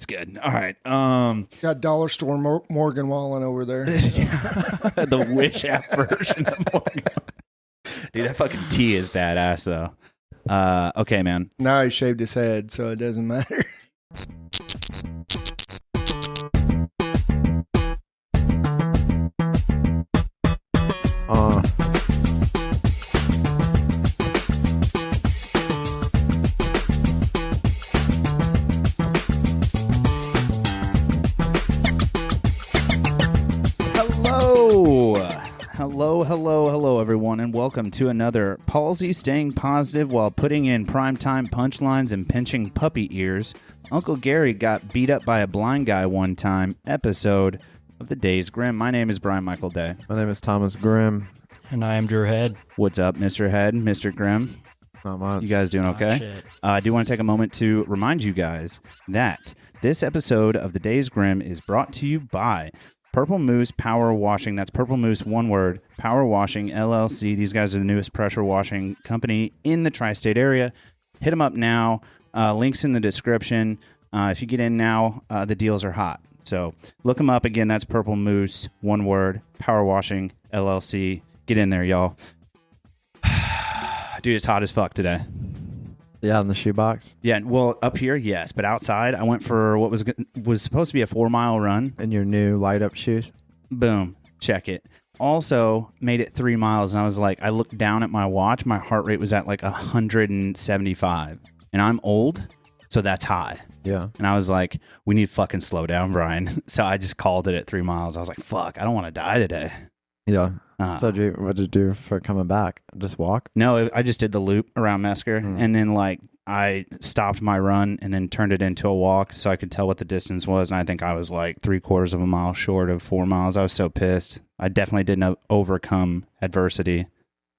good. All right. Got Dollar Store Morgan Wallen over there. The Wish app version of Morgan. Dude, that fucking tea is badass, though. Okay, man. Now he shaved his head, so it doesn't matter. Hello, everyone, and welcome to another Palsy Staying Positive While Putting in Primetime Punchlines and Pinching Puppy Ears. Uncle Gary got beat up by a blind guy one time episode of the Days Grimm. My name is Brian Michael Day. My name is Thomas Grimm. And I am Drew Head. What's up, Mr. Head, Mr. Grimm? Not much. You guys doing okay? I do want to take a moment to remind you guys that this episode of the Days Grimm is brought to you by Purple Moose Power Washing. That's Purple Moose, one word, Power Washing, LLC. These guys are the newest pressure washing company in the tri-state area. Hit them up now. Links in the description. If you get in now, the deals are hot. So look them up. Again, that's Purple Moose, one word, Power Washing, LLC. Get in there, y'all. Dude, it's hot as fuck today. Yeah, in the shoebox. Yeah, well, up here, yes. But outside, I went for what was supposed to be a 4-mile run. In your new light-up shoes? Boom. Check it. Also made it 3 miles, and I was like, I looked down at my watch. My heart rate was at like 175. And I'm old, so that's high. Yeah. And I was like, we need to fucking slow down, Brian. So I just called it at 3 miles. I was like, fuck, I don't want to die today. Yeah. So what did you do for coming back? Just walk? No, I just did the loop around Mesker, and then like I stopped my run and then turned it into a walk so I could tell what the distance was. And I think I was like 3/4 of a mile short of 4 miles. I was so pissed. I definitely didn't overcome adversity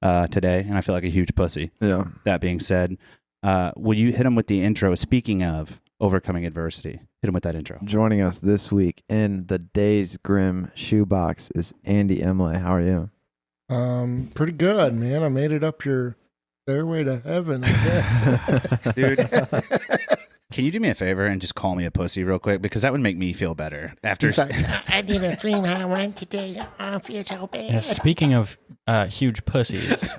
today, and I feel like a huge pussy. Yeah. That being said, will you hit him with the intro? Speaking of overcoming adversity, hit him with that intro. Joining us this week in the Days Grimm shoebox is Andy Imlay. How are you? Pretty good, man. I made it up your stairway to heaven, I guess. Dude, can you do me a favor and just call me a pussy real quick? Because that would make me feel better. After I did a 3-mile run today. I feel so bad. Yeah, speaking of huge pussies,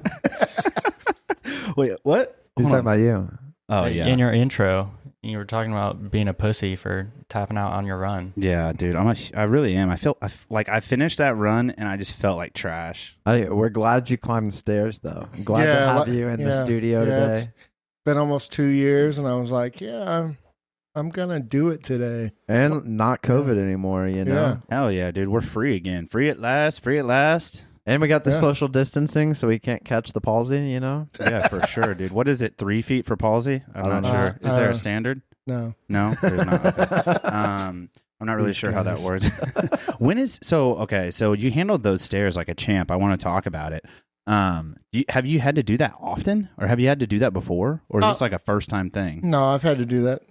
Wait, what? He's talking about you. Oh, yeah. in your intro, you were talking about being a pussy for tapping out on your run. Yeah, dude, I really am. I finished that run and I just felt like trash. We're glad you climbed the stairs, though. I'm glad to have you in the studio today. It's been almost 2 years, and I was like, I'm going to do it today. And not COVID anymore, you know? Yeah. Hell yeah, dude. We're free again. Free at last. Free at last. And we got the social distancing, so we can't catch the palsy, you know? Yeah, for sure, dude. What is it, 3 feet for palsy? I'm not sure. Is there a standard? No. No, there's not. Okay. I'm not really sure how that works. So you handled those stairs like a champ. I want to talk about it. Have you had to do that often, or have you had to do that before, or is this like a first time thing? No, I've had to do that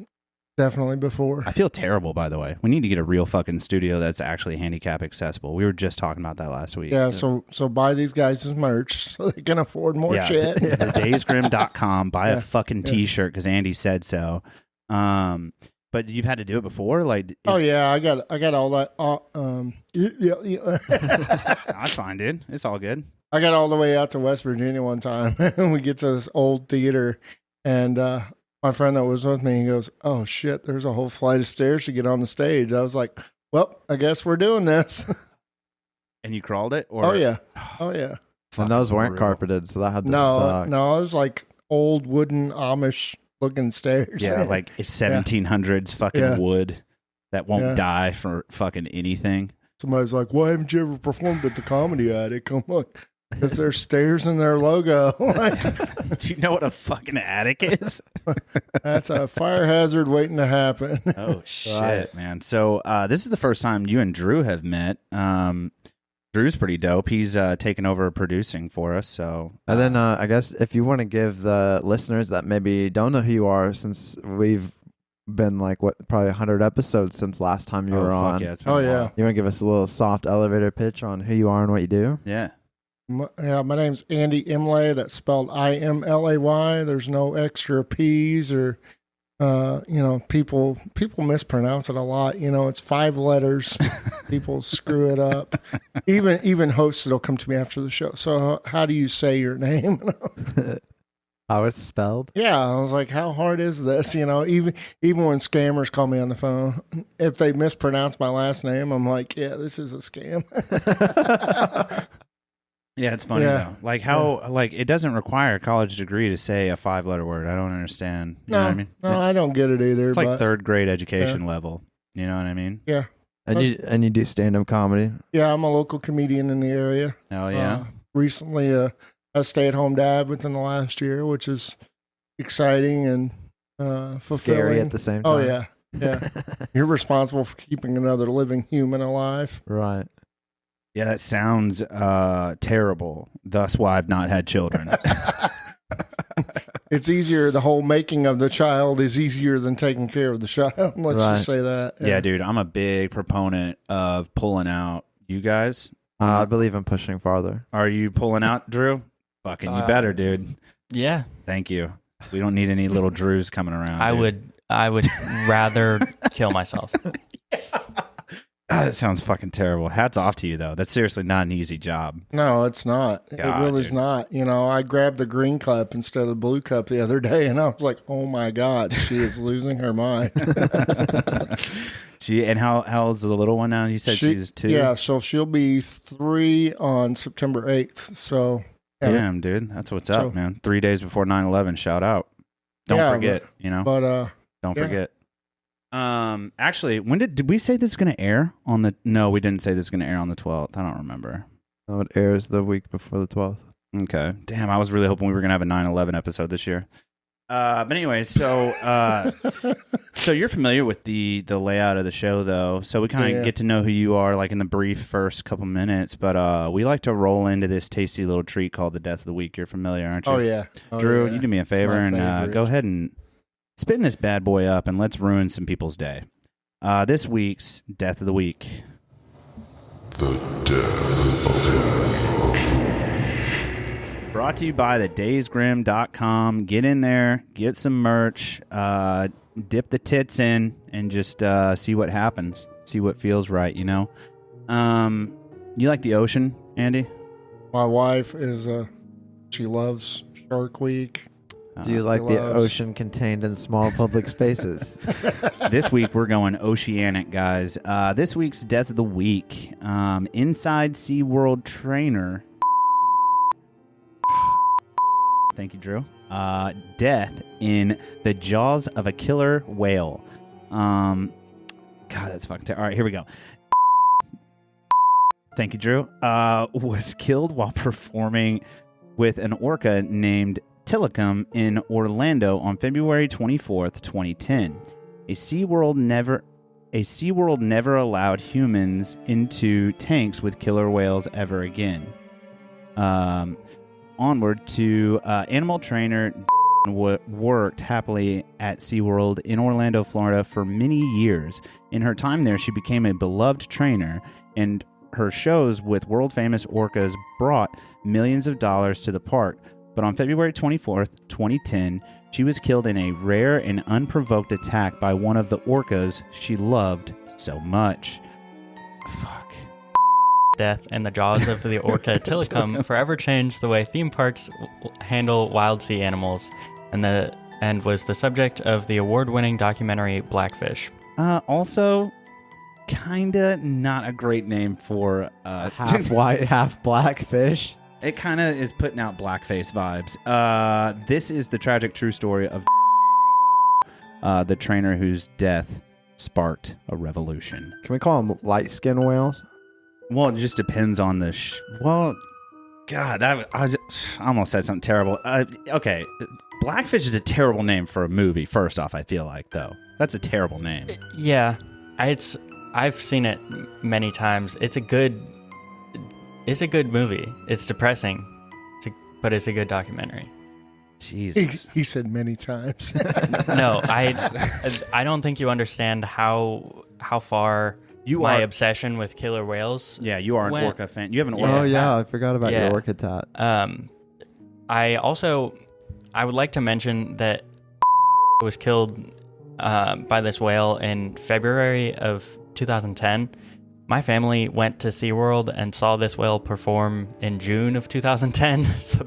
definitely before. I feel terrible, by the way. We need to get a real fucking studio that's actually handicap accessible. We were just talking about that last week. Yeah, so buy these guys' merch so they can afford more shit. Thedaysgrimm.com. Buy a fucking t-shirt because Andy said so. But you've had to do it before, like. I got all that. That's fine, dude. It's all good. I got all the way out to West Virginia one time. We get to this old theater, and my friend that was with me, he goes, "Oh shit, there's a whole flight of stairs to get on the stage." I was like, "Well, I guess we're doing this." And you crawled it? Or? Oh yeah. And those weren't carpeted, so that had to suck. No, it was like old wooden Amish looking stairs. Yeah, like it's 1700s fucking wood that won't die for fucking anything. Somebody's like, "Why haven't you ever performed at the Comedy Attic?" I'm like, because there's stairs in their logo. Do you know what a fucking attic is? That's a fire hazard waiting to happen. Oh, shit, man. So this is the first time you and Drew have met. Drew's pretty dope. He's taken over producing for us. So, and then I guess if you want to give the listeners that maybe don't know who you are, since we've been like probably 100 episodes since last time you were on. Yeah, it's been a while. You want to give us a little soft elevator pitch on who you are and what you do? Yeah. My name's Andy Imlay. That's spelled Imlay. There's no extra P's or people mispronounce it a lot. It's 5 letters. People screw it up. Even hosts that'll come to me after the show. So how do you say your name? How it's spelled? Yeah, I was like, how hard is this? Even when scammers call me on the phone, if they mispronounce my last name, I'm like, yeah, this is a scam. Yeah, it's funny though. Like how it doesn't require a college degree to say a 5-letter word. I don't understand. You know what I mean? No, I don't get it either. It's like 3rd grade education level. You know what I mean? Yeah. And you do stand-up comedy? Yeah, I'm a local comedian in the area. Oh yeah. Recently, a stay-at-home dad within the last year, which is exciting and fulfilling. Scary at the same time. Oh yeah. You're responsible for keeping another living human alive. Right. Yeah, that sounds terrible. Thus why I've not had children. It's easier. The whole making of the child is easier than taking care of the child. Let's just say that. Yeah, dude, I'm a big proponent of pulling out. You guys? I believe in pushing farther. Are you pulling out, Drew? Fucking you better, dude. Yeah. Thank you. We don't need any little Drews coming around. I would rather kill myself. That sounds fucking terrible. Hats off to you, though. That's seriously not an easy job. No, it's not. God, it really is not. I grabbed the green cup instead of the blue cup the other day, and I was like, oh my God, she is losing her mind. How old's the little one now? You said she's 2? Yeah, so she'll be 3 on September 8th. So, yeah. Damn, dude. That's what's up, man. 3 days before 9/11. Shout out. Don't forget, But, don't forget. Actually, when did we say this is going to air on the? No, we didn't say this is going to air on the 12th. I don't remember. No, it airs the week before the 12th. Okay. Damn, I was really hoping we were going to have a 9/11 episode this year. But anyway, so you're familiar with the layout of the show, though. So we kind of get to know who you are, like in the brief first couple minutes. But we like to roll into this tasty little treat called the Death of the Week. You're familiar, aren't you? Oh yeah, Drew, you do me a favor and go ahead and spin this bad boy up and let's ruin some people's day. This week's Death of the Week. The Death of the Week. Brought to you by thedaysgrimm.com. Get in there, get some merch, dip the tits in, and just see what happens. See what feels right, You like the ocean, Andy? My wife is she loves Shark Week. Do you like the ocean contained in small public spaces? This week we're going oceanic, guys. This week's Death of the Week. Inside SeaWorld trainer. Thank you, Drew. Death in the jaws of a killer whale. God, that's fucking terrible. All right, here we go. Thank you, Drew. Was killed while performing with an orca named Thedaysgrimm in Orlando on February 24th, 2010. A SeaWorld never allowed humans into tanks with killer whales ever again. Onward to animal trainer worked happily at SeaWorld in Orlando, Florida for many years. In her time there, she became a beloved trainer, and her shows with world-famous orcas brought millions of dollars to the park. But on February 24th, 2010, she was killed in a rare and unprovoked attack by one of the orcas she loved so much. Fuck. Death in the jaws of the orca Thedaysgrimm forever changed the way theme parks handle wild sea animals, and was the subject of the award-winning documentary Blackfish. Also, kinda not a great name for half white, half black fish. It kind of is putting out blackface vibes. This is the tragic true story of the trainer whose death sparked a revolution. Can we call them light-skinned whales? Well, it just depends on the... God, I almost said something terrible. Okay, Blackfish is a terrible name for a movie, first off, I feel like, though. That's a terrible name. Yeah, I've seen it many times. It's a good movie. It's depressing, but it's a good documentary. Jesus. He said many times. No, I don't think you understand how far... My obsession with killer whales. Yeah, you are an orca fan. You have an orca tat. Oh, yeah, I forgot about your orca tat. I would like to mention that was killed by this whale in February of 2010. My family went to SeaWorld and saw this whale perform in June of 2010. So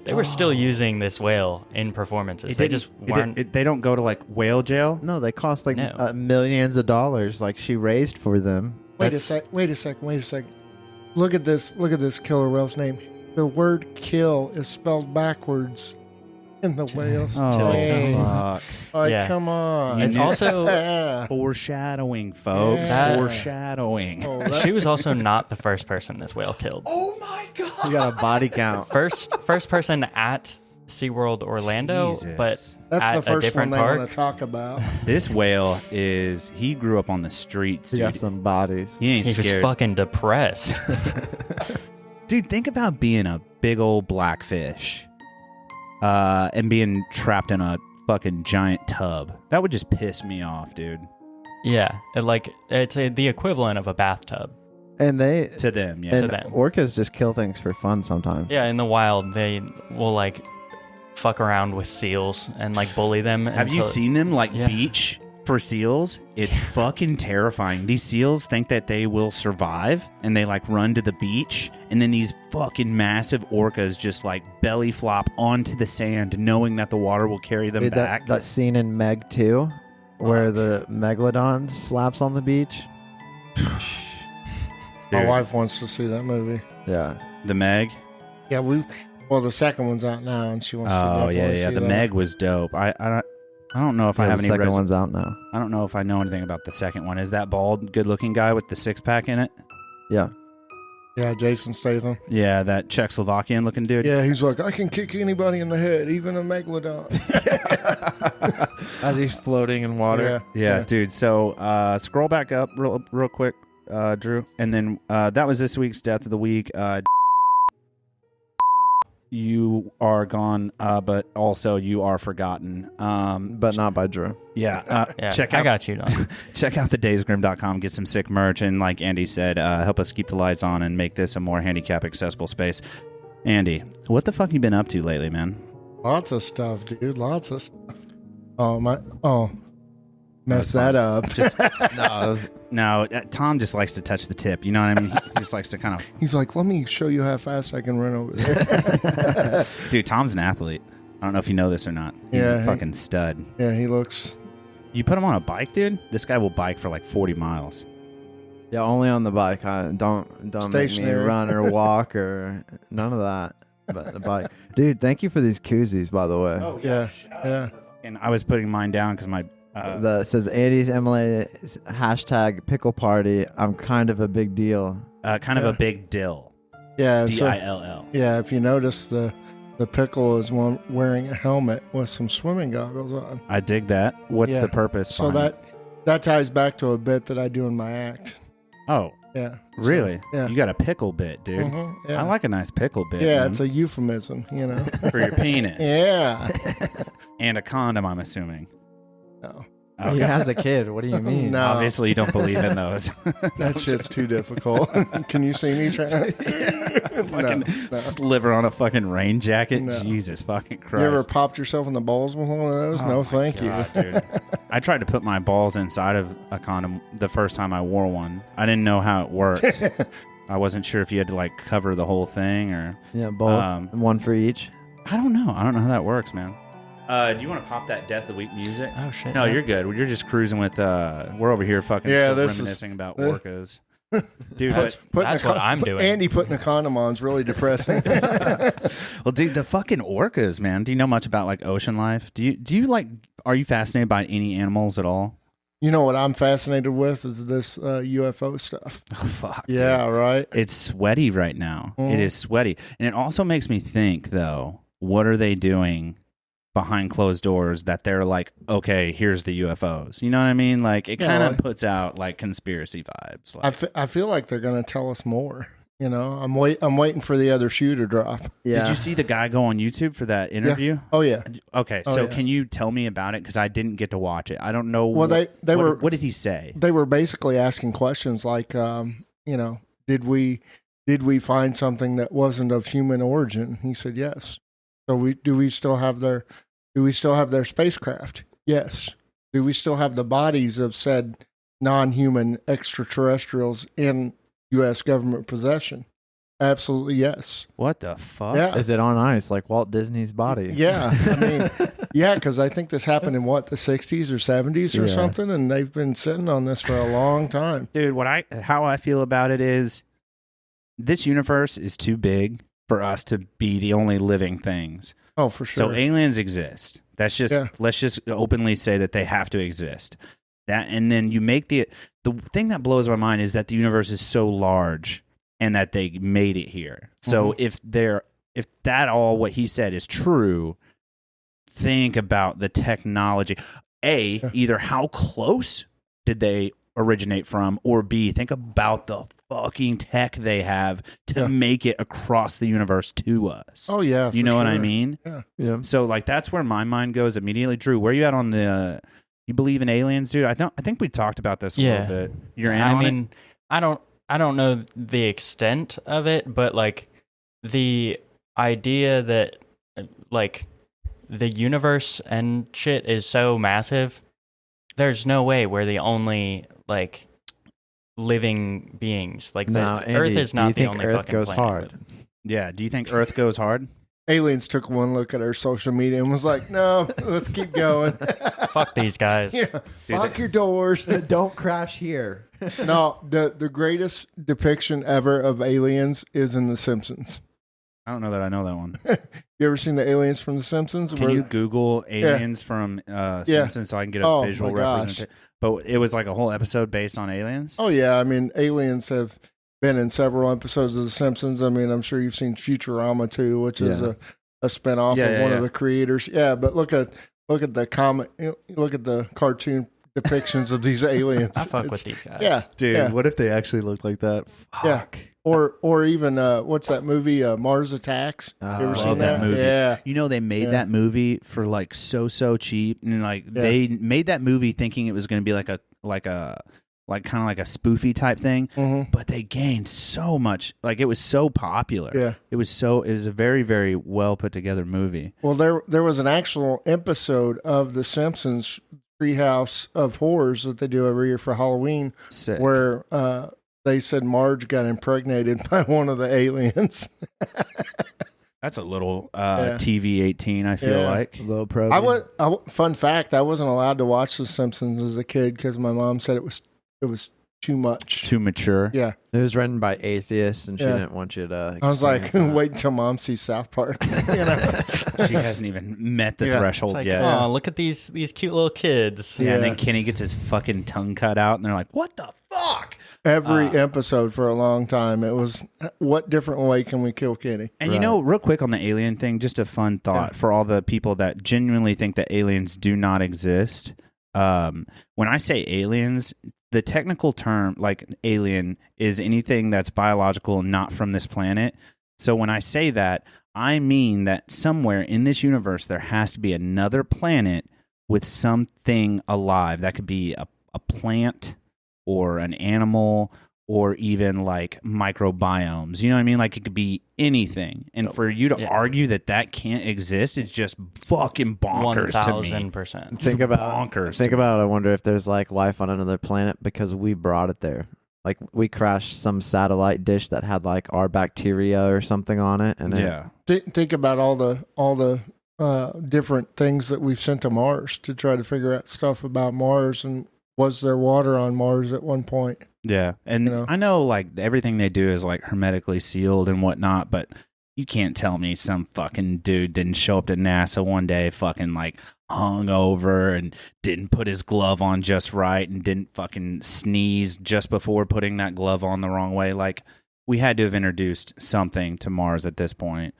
they were still using this whale in performances. They just weren't. They don't go to like whale jail. No, they cost like No. millions of dollars. Like she raised for them. Wait a second. Look at this killer whale's name. The word "kill" is spelled backwards in the whale's name. Fuck. Like, Yeah. come on. It's also Foreshadowing, folks. Yeah. Foreshadowing. Oh, that- she was also not the first person this whale killed. Oh my god. You got a body count. First person at SeaWorld Orlando, Jesus. but that's at the a first one different they park. want to talk about. This whale he grew up on the streets, He dude. got some bodies. He ain't He was scared. fucking depressed. Dude, think about being a big old blackfish and being trapped in a fucking giant tub. That would just piss me off, dude. Yeah, it's the equivalent of a bathtub. And they To them, yeah. and to them. orcas just kill things for fun sometimes. Yeah, in the wild, they will like fuck around with seals and like bully them. Have you until- seen them like Yeah. beach for seals? It's fucking terrifying. These seals think that they will survive and they like run to the beach, and then these fucking massive orcas just like belly flop onto the sand knowing that the water will carry them Dude, back. that scene in Meg 2 where the megalodon slaps on the beach. My Dude. wife wants to see that movie. Yeah. The Meg? Yeah, the second one's out now, and she wants to Oh definitely yeah, yeah. see The that. Meg was dope. I don't know if I Yeah, have the any second res- one's out now. I don't know if I know anything about the second one. Is that bald, good-looking guy with the six-pack in it? Yeah. Yeah, Jason Statham. Yeah, that Czechoslovakian-looking dude. Yeah, he's like, I can kick anybody in the head, even a megalodon. As he's floating in water. Yeah, dude. So scroll back up real quick, Drew, and then that was this week's death of the week. You are gone, but also you are forgotten. But not by Drew. Yeah, Yeah, check I out got you, Don. check out thedaysgrimm.com. Get some sick merch, and like Andy said, help us keep the lights on and make this a more handicap accessible space. Andy, what the fuck you been up to lately, man? Lots of stuff, dude. Lots of stuff. Mess that up. No, Tom just likes to touch the tip. You know what I mean? He just likes to kind of. He's like, let me show you how fast I can run over there. Dude, Tom's an athlete. I don't know if you know this or not. He's Yeah, a he- fucking stud. Yeah, he looks. You put him on a bike, dude. This guy will bike for like 40 miles. Yeah, only on the bike. Don't make me Stationary. run or walk or none of that. But the bike. Dude, thank you for these koozies, by the way. Yeah. And I was putting mine down because my. That says Andy's Imlay hashtag pickle party. I'm kind of a big deal. Kind of a big Dill. Yeah. So, Dill. yeah, if you notice, the ppickle is one wearing a helmet with some swimming goggles on. I dig that. What's Yeah. the purpose? So behind that ties back to a bit that I do in my act. it? Oh, Yeah. really? yeah. You got a pickle bit, dude. Mhm, yeah. I like a nice pickle bit. Yeah, man. it's a euphemism, you know. for your penis. Yeah. And a condom, I'm assuming. No, Okay. He has a kid. What do you mean? No. Obviously, you don't believe in those. that shit's too difficult. Can you see me trying? Fucking No. sliver on a fucking rain jacket. No. Jesus fucking You ever Christ. popped yourself in the balls with one of those? Oh no, my thank God, you. dude. I tried to put my balls inside of a condom the first time I wore one. I didn't know how it worked. I wasn't sure if you had to like cover the whole thing or Yeah, both. One for each. I don't know. I don't know how that works, man. Do you want to pop that Death of the Week music? Oh shit. No, you're good. You're just cruising with. We're over here fucking Yeah, still this is- reminiscing about this- orcas. Dude, That's- but, what I'm doing. Andy putting a condom on is really depressing. well, dude, the fucking orcas, man. Do you know much about like ocean life? Do you like? Are you fascinated by any animals at all? You know what I'm fascinated with is this UFO stuff. Oh fuck. Yeah, dude. right. It's sweaty right now. Mm. It is sweaty, and it also makes me think though. What are they doing behind closed doors that they're like, okay, here's the UFOs. You know what I mean? Like it Yeah, kind of like- puts out like conspiracy vibes. Like, I feel like they're going to tell us more. You know, I'm waiting for the other shoe to drop. Yeah. Did you see the guy go on YouTube for that interview? Oh yeah. Okay, Oh, so yeah. can you tell me about it? Because I didn't get to watch it. I don't know. Well, they were- What did he say? They were basically asking questions like, you know, did we find something that wasn't of human origin? He said yes. So do we still have their spacecraft? Yes. do we still have the bodies of said non-human extraterrestrials in U.S. government possession? Absolutely, yes. What the fuck? Yeah. Is it on ice like Walt Disney's body? Yeah, I mean, yeah, because I think this happened in the 60s or 70s or Yeah. something, and they've been sitting on this for a long time. Dude, how I feel about it is this universe is too big for us to be the only living things. Oh, for sure. So aliens exist. That's just let's just openly say that they have to exist. That, and then you make the thing that blows my mind is that the universe is so large and that they made it here. So if that all what he said is true, think about the technology. Either how close did they originate from, or B, think about the fucking tech they have to make it across the universe to us. Oh yeah, you know what I sure. mean? Yeah. So like that's where my mind goes immediately. Drew, where are you at on the? You believe in aliens, dude? I think we talked about this a little bit. You're in on it? I don't know the extent of it, but like the idea that like the universe and shit is so massive, there's no way we're the only like living beings. Like Now, the Earth Andy, is do not you the think only Earth fucking goes planet. hard? Yeah. Do you think Earth goes hard? Aliens took one look at our social media and was like, "No, let's keep going." Fuck these guys. Lock your doors. Don't crash here. No, the greatest depiction ever of aliens is in The Simpsons. I don't know that I know that one. You ever seen the aliens from The Simpsons? Can you Google aliens from Simpsons so I can get a visual representation? But it was like a whole episode based on aliens? Oh, yeah. I mean, aliens have been in several episodes of The Simpsons. I mean, I'm sure you've seen Futurama, too, which is a spinoff of one of the creators. Yeah, but look at the comic, look at the cartoon depictions of these aliens. I fuck with these guys. Yeah. Dude, yeah. what if they actually look like that? Fuck. Yeah. Or even what's that movie? Mars Attacks. You ever seen that movie. Yeah. You know, they made that movie for like so cheap, and like they made that movie thinking it was going to be like kind of like a spoofy type thing, but they gained so much. Like it was so popular. Yeah. It was a very, very well put together movie. Well, there was an actual episode of The Simpsons Treehouse of Horrors that they do every year for Halloween, Sick. where they said Marge got impregnated by one of the aliens. That's a little TV-18, I feel like. A little pro. Fun fact, I wasn't allowed to watch The Simpsons as a kid because my mom said it was too much. Too mature. Yeah. It was written by atheists, and she Yeah. didn't want you to. I was like, experience that. wait until mom sees South Park. You know? She hasn't even met the Yeah. threshold Like, yet. oh, look at these cute little kids. Yeah, and Yeah. then Kenny gets his fucking tongue cut out, and they're like, what the fuck? Every episode for a long time, it was, what different way can we kill Kenny? And you know, real quick on the alien thing, just a fun thought for all the people that genuinely think that aliens do not exist. When I say aliens, the technical term, like alien, is anything that's biological, not from this planet. So when I say that, I mean that somewhere in this universe, there has to be another planet with something alive. That could be a plant or an animal or even like microbiomes. You know what I mean? Like it could be anything. And for you to argue that that can't exist, it's just fucking bonkers to me. 1000%. Think about bonkers. Think about. I wonder if there's like life on another planet because we brought it there. Like we crashed some satellite dish that had like our bacteria or something on it, and Think about all the different things that we've sent to Mars to try to figure out stuff about Mars, and was there water on Mars at one point? Yeah. And You know? I know like everything they do is like hermetically sealed and whatnot, but you can't tell me some fucking dude didn't show up to NASA one day fucking like hung over and didn't put his glove on just right and didn't fucking sneeze just before putting that glove on the wrong way. Like we had to have introduced something to Mars at this point.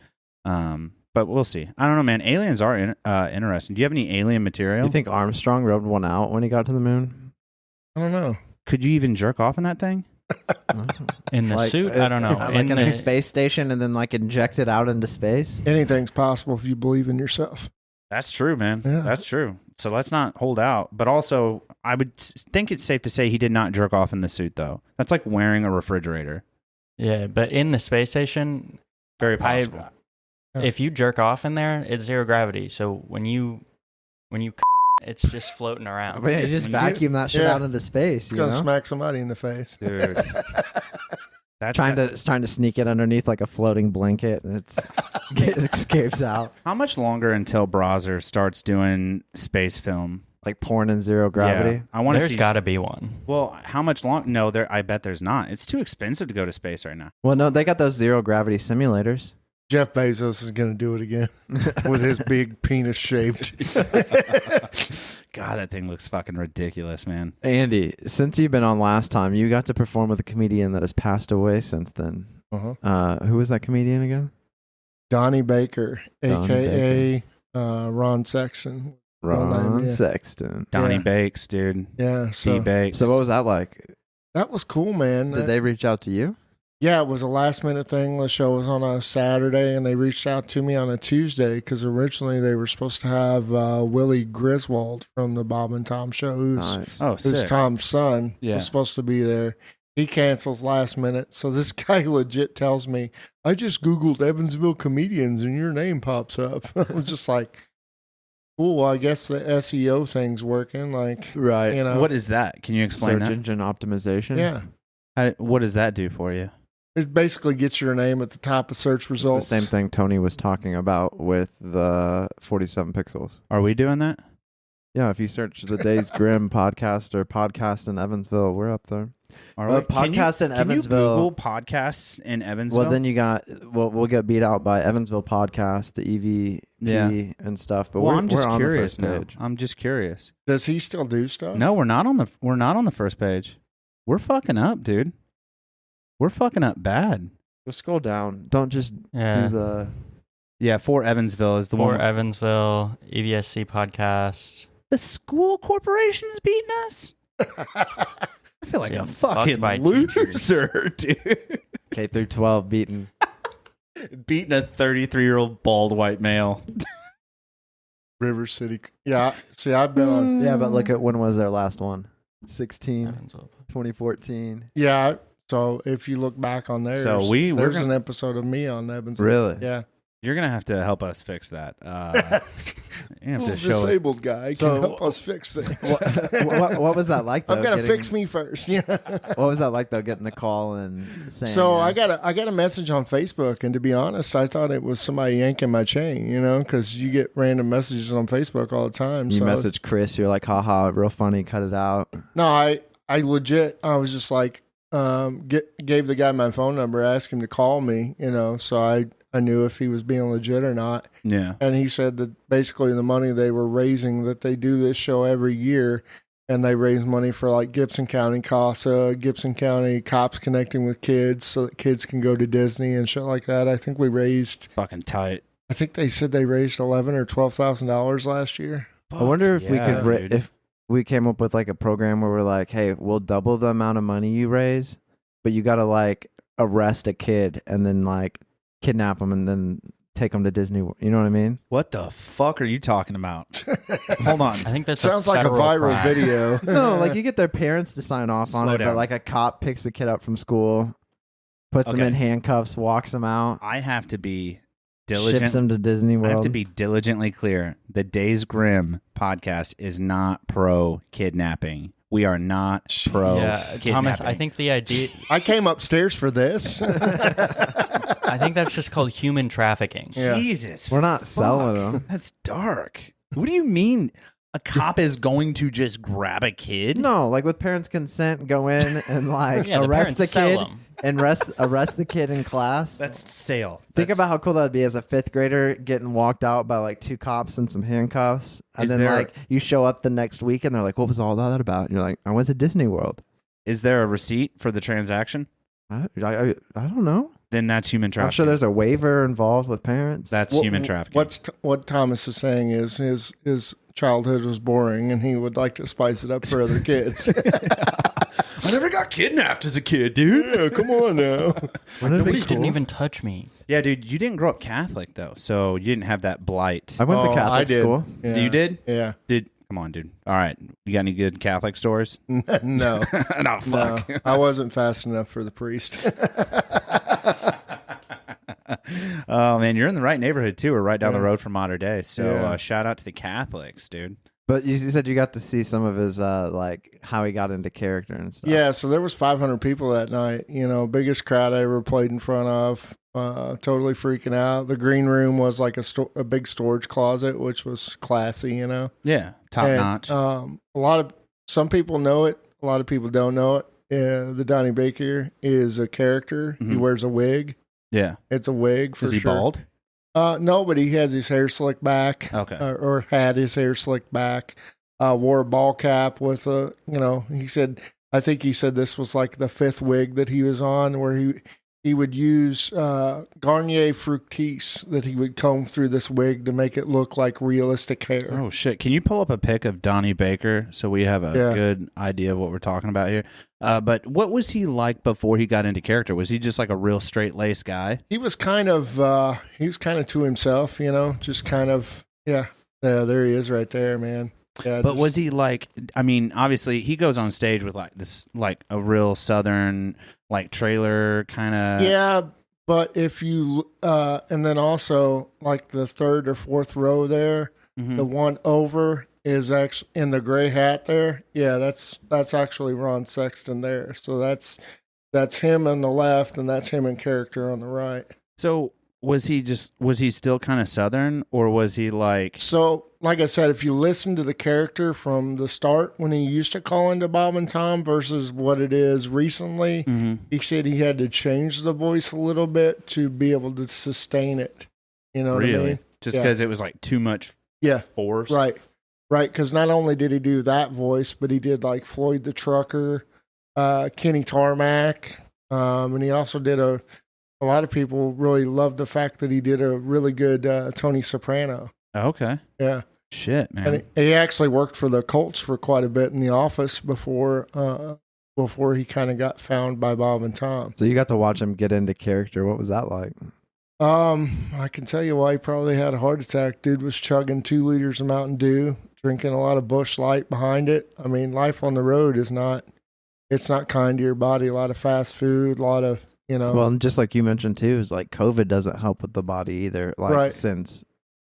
But we'll see. I don't know, man. Aliens are interesting. Do you have any alien material? You think Armstrong rubbed one out when he got to the moon? I don't know. Could you even jerk off in that thing? In the Like, suit? I don't know. Like in in the a space station and then like inject it out into space? Anything's possible if you believe in yourself. That's true, man. Yeah. That's true. So let's not hold out. But also, I would think it's safe to say he did not jerk off in the suit, though. That's like wearing a refrigerator. Yeah, but in the space station, Very possible. if you jerk off in there, it's zero gravity. So when you It's just floating around. Man, you just vacuum that shit out into space. It's going to smack somebody in the face. Dude. That's trying to sneak it underneath like a floating blanket, and it escapes out. How much longer until Browser starts doing space film? Like porn in zero gravity. Yeah, I want to see. There's got to be one. Well, how much long? No, I bet there's not. It's too expensive to go to space right now. Well, no, they got those zero gravity simulators. Jeff Bezos is going to do it again with his big penis shaped. God, that thing looks fucking ridiculous, man. Andy, since you've been on last time, you got to perform with a comedian that has passed away since then. Who was that comedian again? Donnie Baker, a.k.a. Ron Sexton. Ron Sexton. Donnie Bakes, dude. Yeah. So, Bakes. So what was that like? That was cool, man. Did they reach out to you? Yeah, it was a last minute thing. The show was on a Saturday, and they reached out to me on a Tuesday because originally they were supposed to have Willie Griswold from the Bob and Tom show, who's Tom's son, was supposed to be there. He cancels last minute. So this guy legit tells me, I just Googled Evansville comedians and your name pops up. I was just like, cool. Well, I guess the SEO thing's working. Like, right. You know, what is that? Can you explain Search that? engine optimization. Yeah. What does that do for you? It basically gets your name at the top of search results. It's the same thing Tony was talking about with the 47 pixels. Are we doing that? Yeah, if you search the Days Grimm podcast or podcast in Evansville, we're up there. Podcast in Evansville. Can you Google podcasts in Evansville? Well, then you got. We'll get beat out by Evansville podcast, the EVP, and stuff. But I'm just we're curious on the now. first page. I'm just curious. Does he still do stuff? No, we're not on the first page. We're fucking up, dude. We're fucking up bad. Just scroll down. Don't just do the. Yeah, for Evansville is the For one. Evansville, EVSC podcast. The school corporation's beating us? I feel like a fucking by loser, dude. K through 12 beating. Beating a 33-year-old bald white male. River City. Yeah. See, I've been on. Yeah, but look at when was their last one? 2014. Yeah. So if you look back on theirs, there's an episode of me on Evansville. Really? Yeah. You're going to have to help us fix that. You have to show disabled guy can help us fix things. What was that like, though? I'm going to fix me first. Yeah. What was that like, though, getting the call and saying... So I got a message on Facebook, and to be honest, I thought it was somebody yanking my chain, because you get random messages on Facebook all the time. You message Chris, you're like, haha, real funny, cut it out. No, I legit, I was just like, gave the guy my phone number, asked him to call me, so I knew if he was being legit or not. Yeah. And he said that basically the money they were raising, that they do this show every year, and they raise money for like Gibson County CASA, Gibson County Cops Connecting with Kids so that kids can go to Disney and shit like that. I think we raised... Fucking tight. I think they said they raised $11,000 or $12,000 last year. I wonder if we could... if we came up with like a program where we're like, hey, we'll double the amount of money you raise, but you got to like arrest a kid and then like kidnap them and then take them to Disney. You know what I mean? What the fuck are you talking about? Hold on. I think that sounds like a viral crime. video. No, like you get their parents to sign off on Slow it, down. but like a cop picks the kid up from school, puts him in handcuffs, walks him out, I have to be diligent. ships him to Disney World. I have to be diligently clear. The Days Grimm podcast is not pro kidnapping. We are not pro kidnapping. Thomas, I think the idea... I came upstairs for this. I think that's just called human trafficking. Yeah. Jesus. We're not fuck. selling them. That's dark. What do you mean a cop is going to just grab a kid? No, like with parents' consent, go in and like Yeah, the arrest the parents sell kid 'em. and arrest the kid in class. That's sale. Think about how cool that'd be as a 5th grader getting walked out by like 2 cops and some handcuffs, and Is then there- like you show up the next week and they're like, "What was all that about?" And you're like, "I went to Disney World." Is there a receipt for the transaction? I don't know. Then that's human trafficking. I'm sure there's a waiver involved with parents. That's human trafficking. What Thomas is saying is his childhood was boring, and he would like to spice it up for other kids. I never got kidnapped as a kid, dude. Yeah, come on now. Nobody didn't even touch me. Yeah, dude, you didn't grow up Catholic though, so you didn't have that blight. I went to I Catholic did. school. Yeah. You did? Yeah. Come on, dude. All right, you got any good Catholic stories? No. No, fuck. No, I wasn't fast enough for the priest. Oh man, you're in the right neighborhood too. We're right down the Yeah. road from Modern Day. So Yeah. shout out to the Catholics, dude. But you said you got to see some of his like how he got into character and stuff. Yeah, so there was 500 people that night. Biggest crowd I ever played in front of. Totally freaking out. The green room was like a big storage closet, which was classy. Yeah, top notch. Some people know it. A lot of people don't know it. The Donnie Baker is a character. He wears a wig. Yeah, it's a wig for sure. Is he bald? No, but he has his hair slicked back. Okay. Or had his hair slicked back. Wore a ball cap with I think he said this was like the 5th wig that he was on, where he would use Garnier Fructis that he would comb through this wig to make it look like realistic hair. Oh, shit. Can you pull up a pic of Donnie Baker so we have a good idea of what we're talking about here? But what was he like before he got into character? Was he just like a real straight-laced guy? He was kind of to himself, just kind of, yeah, there he is right there, man. Yeah, but was he like, I mean, obviously he goes on stage with like this, like a real Southern, like trailer kind of. Yeah, but if you, and then also like the 3rd or 4th row there, the one over is actually in the gray hat there. Yeah, that's actually Ron Sexton there. So that's him on the left, and that's him in character on the right. So was he still kind of Southern, or was he like? So, like I said, if you listen to the character from the start when he used to call into Bob and Tom versus what it is recently, he said he had to change the voice a little bit to be able to sustain it. You know what I mean? Just because it was like too much force? Right. Because not only did he do that voice, but he did like Floyd the Trucker, Kenny Tarmac, and he also did a lot of people really loved the fact that he did a really good Tony Soprano. Okay. Yeah. Shit, man. And he actually worked for the Colts for quite a bit in the office before he kind of got found by Bob and Tom. So you got to watch him get into character. What was that like? I can tell you why he probably had a heart attack. Dude was chugging 2 liters of Mountain Dew, drinking a lot of Busch Light behind it. I mean, life on the road it's not kind to your body. A lot of fast food, a lot of, Well, and just like you mentioned too, is like COVID doesn't help with the body either. Like since.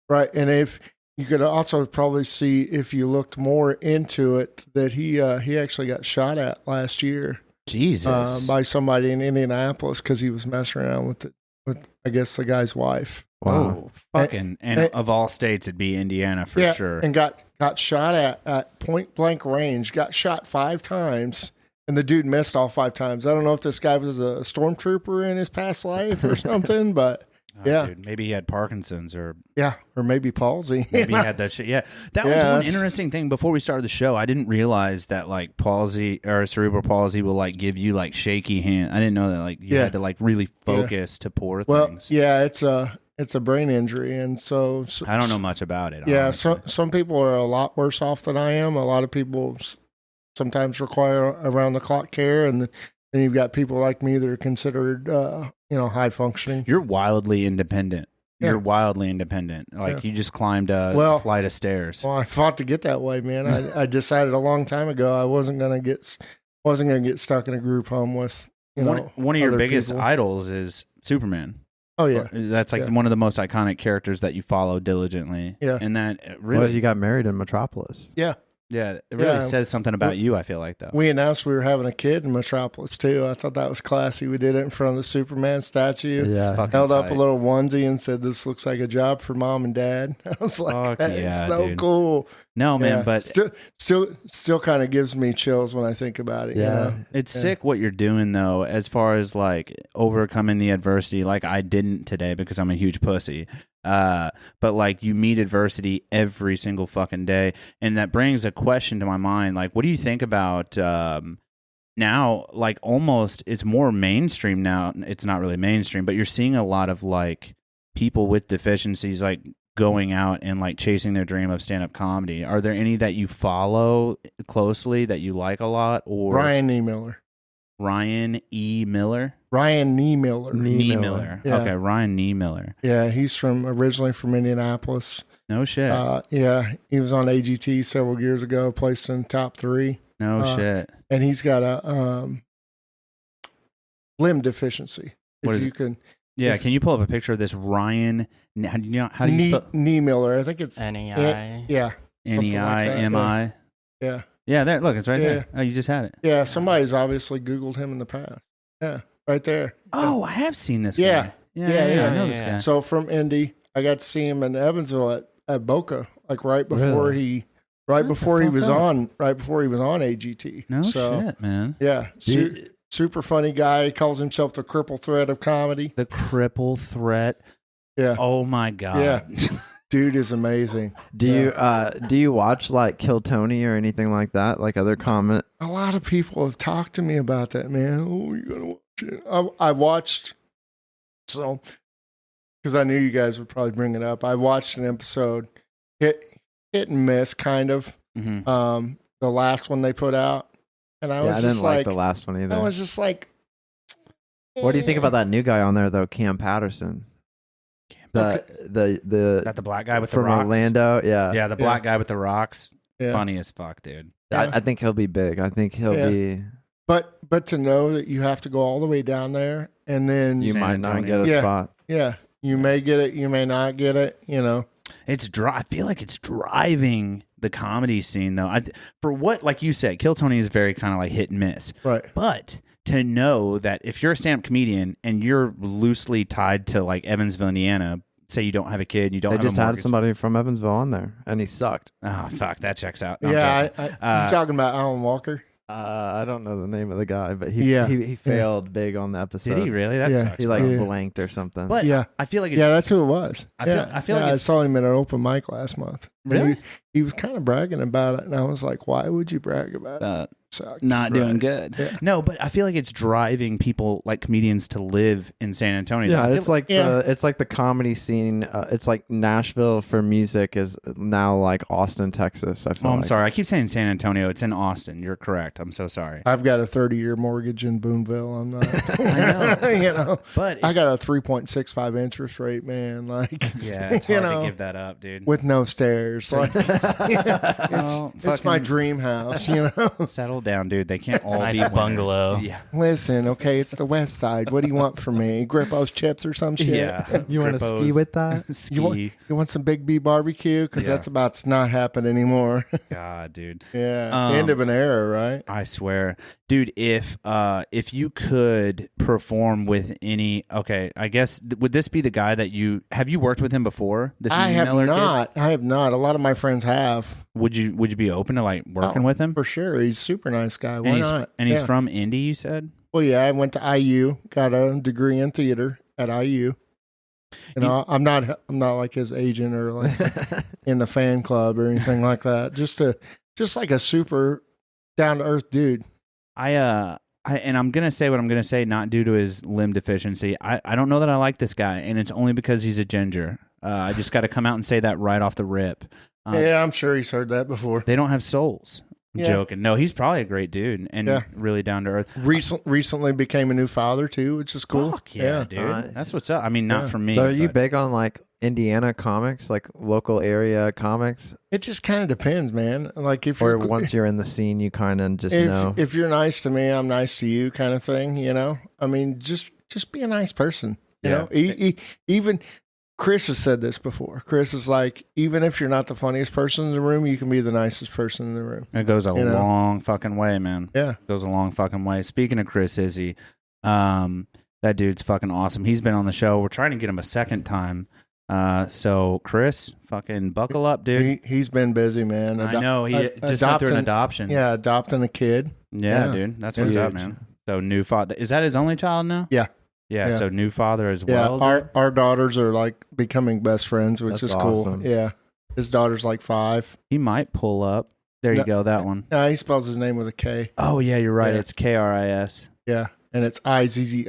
Right. And if you could also probably see, if you looked more into it, that he actually got shot at last year. Jesus. By somebody in Indianapolis because he was messing around with I guess the guy's wife. Wow. And of all states, it'd be Indiana for sure. And got shot at point blank range, got shot 5 times. And the dude missed all 5 times. I don't know if this guy was a stormtrooper in his past life or something, but dude, maybe he had Parkinson's or maybe palsy. Maybe he had that shit. Yeah, that was one interesting thing. Before we started the show, I didn't realize that like palsy or cerebral palsy will like give you like shaky hand. I didn't know that like you had to like really focus to pour things. Yeah, it's a brain injury, and so I don't know much about it. Yeah, honestly. some people are a lot worse off than I am. A lot of people sometimes require around the clock care, and then you've got people like me that are considered high functioning. You're wildly independent. You're wildly independent. Like you just climbed a flight of stairs. Well, I fought to get that way, man. I decided a long time ago I wasn't gonna get stuck in a group home with one of your biggest people. idols is Superman. Oh yeah, that's like one of the most iconic characters that you follow diligently. Yeah, and that really you got married in Metropolis. Yeah. Yeah, it really says something about you, I feel like, though. We announced we were having a kid in Metropolis, too. I thought that was classy. We did it in front of the Superman statue. Yeah. Held up a little onesie and said, "This looks like a job for Mom and Dad." I was like, that's so cool. No, man, but... Still kind of gives me chills when I think about it. Yeah. It's sick what you're doing, though, as far as, like, overcoming the adversity. Like, I didn't today because I'm a huge pussy. But like you meet adversity every single fucking day, and that brings a question to my mind. Like, what do you think about now? Like, almost it's more mainstream now. It's not really mainstream, but you're seeing a lot of like people with deficiencies like going out and like chasing their dream of stand-up comedy. Are there any that you follow closely that you like a lot? Or Ryan E. Miller. Ryan E. Miller? Ryan Niemiller. Niemiller. Yeah. Okay, Ryan Niemiller. Yeah, he's originally from Indianapolis. No shit. He was on AGT several years ago, placed in the top 3. No shit. And he's got a limb deficiency. Can you pull up a picture of this Ryan? How do you spell? Niemiller. I think it's N-E-I. Yeah. NEIMI. Yeah. Yeah, there. Look, it's right Yeah. there. Oh, you just had it. Yeah, somebody's obviously Googled him in the past. Yeah, right there. Oh, I have seen this Yeah. guy. Yeah, I know this guy. So from Indy, I got to see him in Evansville at Boca, like right before he was on AGT. No so, shit, man. Yeah, super funny guy. He calls himself the Cripple Threat of comedy. The cripple threat. Yeah. Oh my god. Yeah. Dude is amazing. Do you watch like Kill Tony or anything like that? Like other comment? A lot of people have talked to me about that, man. Oh, you gotta watch it. I watched, so because I knew you guys would probably bring it up. I watched an episode, hit and miss, kind of. Mm-hmm. The last one they put out, and I was I just didn't like the last one either. I was just like, What do you think about that new guy on there though, Cam Patterson? That the black guy with the from rocks? Orlando, yeah. Yeah, the black guy with the rocks. Yeah. Funny as fuck, dude. Yeah. I think he'll be big. I think he'll be. But to know that you have to go all the way down there, and then You San might not Antonio. get a Yeah. spot. yeah, you may get it, you may not get it. You know, I feel like it's driving the comedy scene, though. For what, like you said, Kill Tony is very kind of like hit and miss. right? But to know that if you're a stand-up comedian and you're loosely tied to like Evansville, Indiana, say you don't have a kid, you don't They have just a had mortgage. somebody from Evansville on there, and he sucked. Oh, fuck, that checks out. No, I'm Yeah, joking. you're talking about Alan Walker. I don't know the name of the guy, but he Yeah. he failed big on the episode. Did he really? That Yeah. sucks. He like bro. Yeah. blanked or something. But Yeah. I feel like it's, Yeah, that's who it was. I feel like I it's- saw him at an open mic last month. And Really? he was kind of bragging about it, and I was like, "Why would you brag about it?" Sucks. not doing Right. good. Yeah. No, but I feel like it's driving people like comedians to live in San Antonio. yeah, I feel it's like the comedy scene. It's like Nashville for music is now like Austin, Texas. I feel. Oh, I'm like. sorry. I keep saying San Antonio. It's in Austin. You're correct. I'm so sorry. I've got a 30-year mortgage in Boonville. I'm not. I know. You know, But I got a 3.65 interest rate, man. Like, yeah, it's you hard know, to give that up, dude. with no stairs. Like, Oh, it's my fucking dream house. You know. settle down, dude. They can't all Nice be winners. bungalow. Yeah. Listen, okay, it's the West Side. What do you want from me? Grippo's chips or some shit? Yeah. You want to ski Grippos. with that? Ski. You want some Big B barbecue? Because Yeah. that's about to not happen anymore. God, dude. Yeah, end of an era, right? I swear, dude. If you could perform with any, okay, I guess would this be the guy that you worked with him before? This I have Miller kid? not. I have not. A lot of my friends have. Would you be open to like working with him? For sure. He's a super nice guy. Why And he's not? and he's Yeah. from Indy. You said. Well, yeah, I went to IU, got a degree in theater at IU. You know, I'm not like his agent or like in the fan club or anything like that. Just like a super down to earth dude. And I'm gonna say what I'm gonna say, not due to his limb deficiency. I don't know that I like this guy, and it's only because he's a ginger. I just got to come out and say that right off the rip. Yeah, I'm sure he's heard that before. They don't have souls. I'm Yeah. joking. No, he's probably a great dude and Yeah. really down to earth. Recently became a new father too, which is cool. Fuck yeah, dude. Alright. That's what's up. I mean, not Yeah. for me. So are you but- big on like Indiana comics, like local area comics, It just kind of depends, man. Like if or you're once you're in the scene, you kind of just know? if you're nice to me, I'm nice to you, kind of thing. You know, I mean, just be a nice person. You Yeah. know, even Chris has said this before. Chris is like, even if you're not the funniest person in the room, you can be the nicest person in the room. It goes a You know? long fucking way, man. Yeah. It goes a long fucking way. Speaking of Chris Izzy, that dude's fucking awesome. He's been on the show. We're trying to get him a second time. So Chris, fucking buckle up, dude. He's been busy, man. I know he just went through an adoption. Yeah, adopting a kid. Yeah, Yeah. dude. That's what's up, Huge. man. So new father. Is that his only child now? Yeah. Yeah. Yeah. So new father as Yeah, well. dude? our daughters are like becoming best friends, which That's is cool. awesome. Yeah, his daughter's like 5. He might pull up. There you No. go. That one. He spells his name with a K. Oh yeah, you're right. Yeah. It's KRIS. Yeah, and it's Izzi.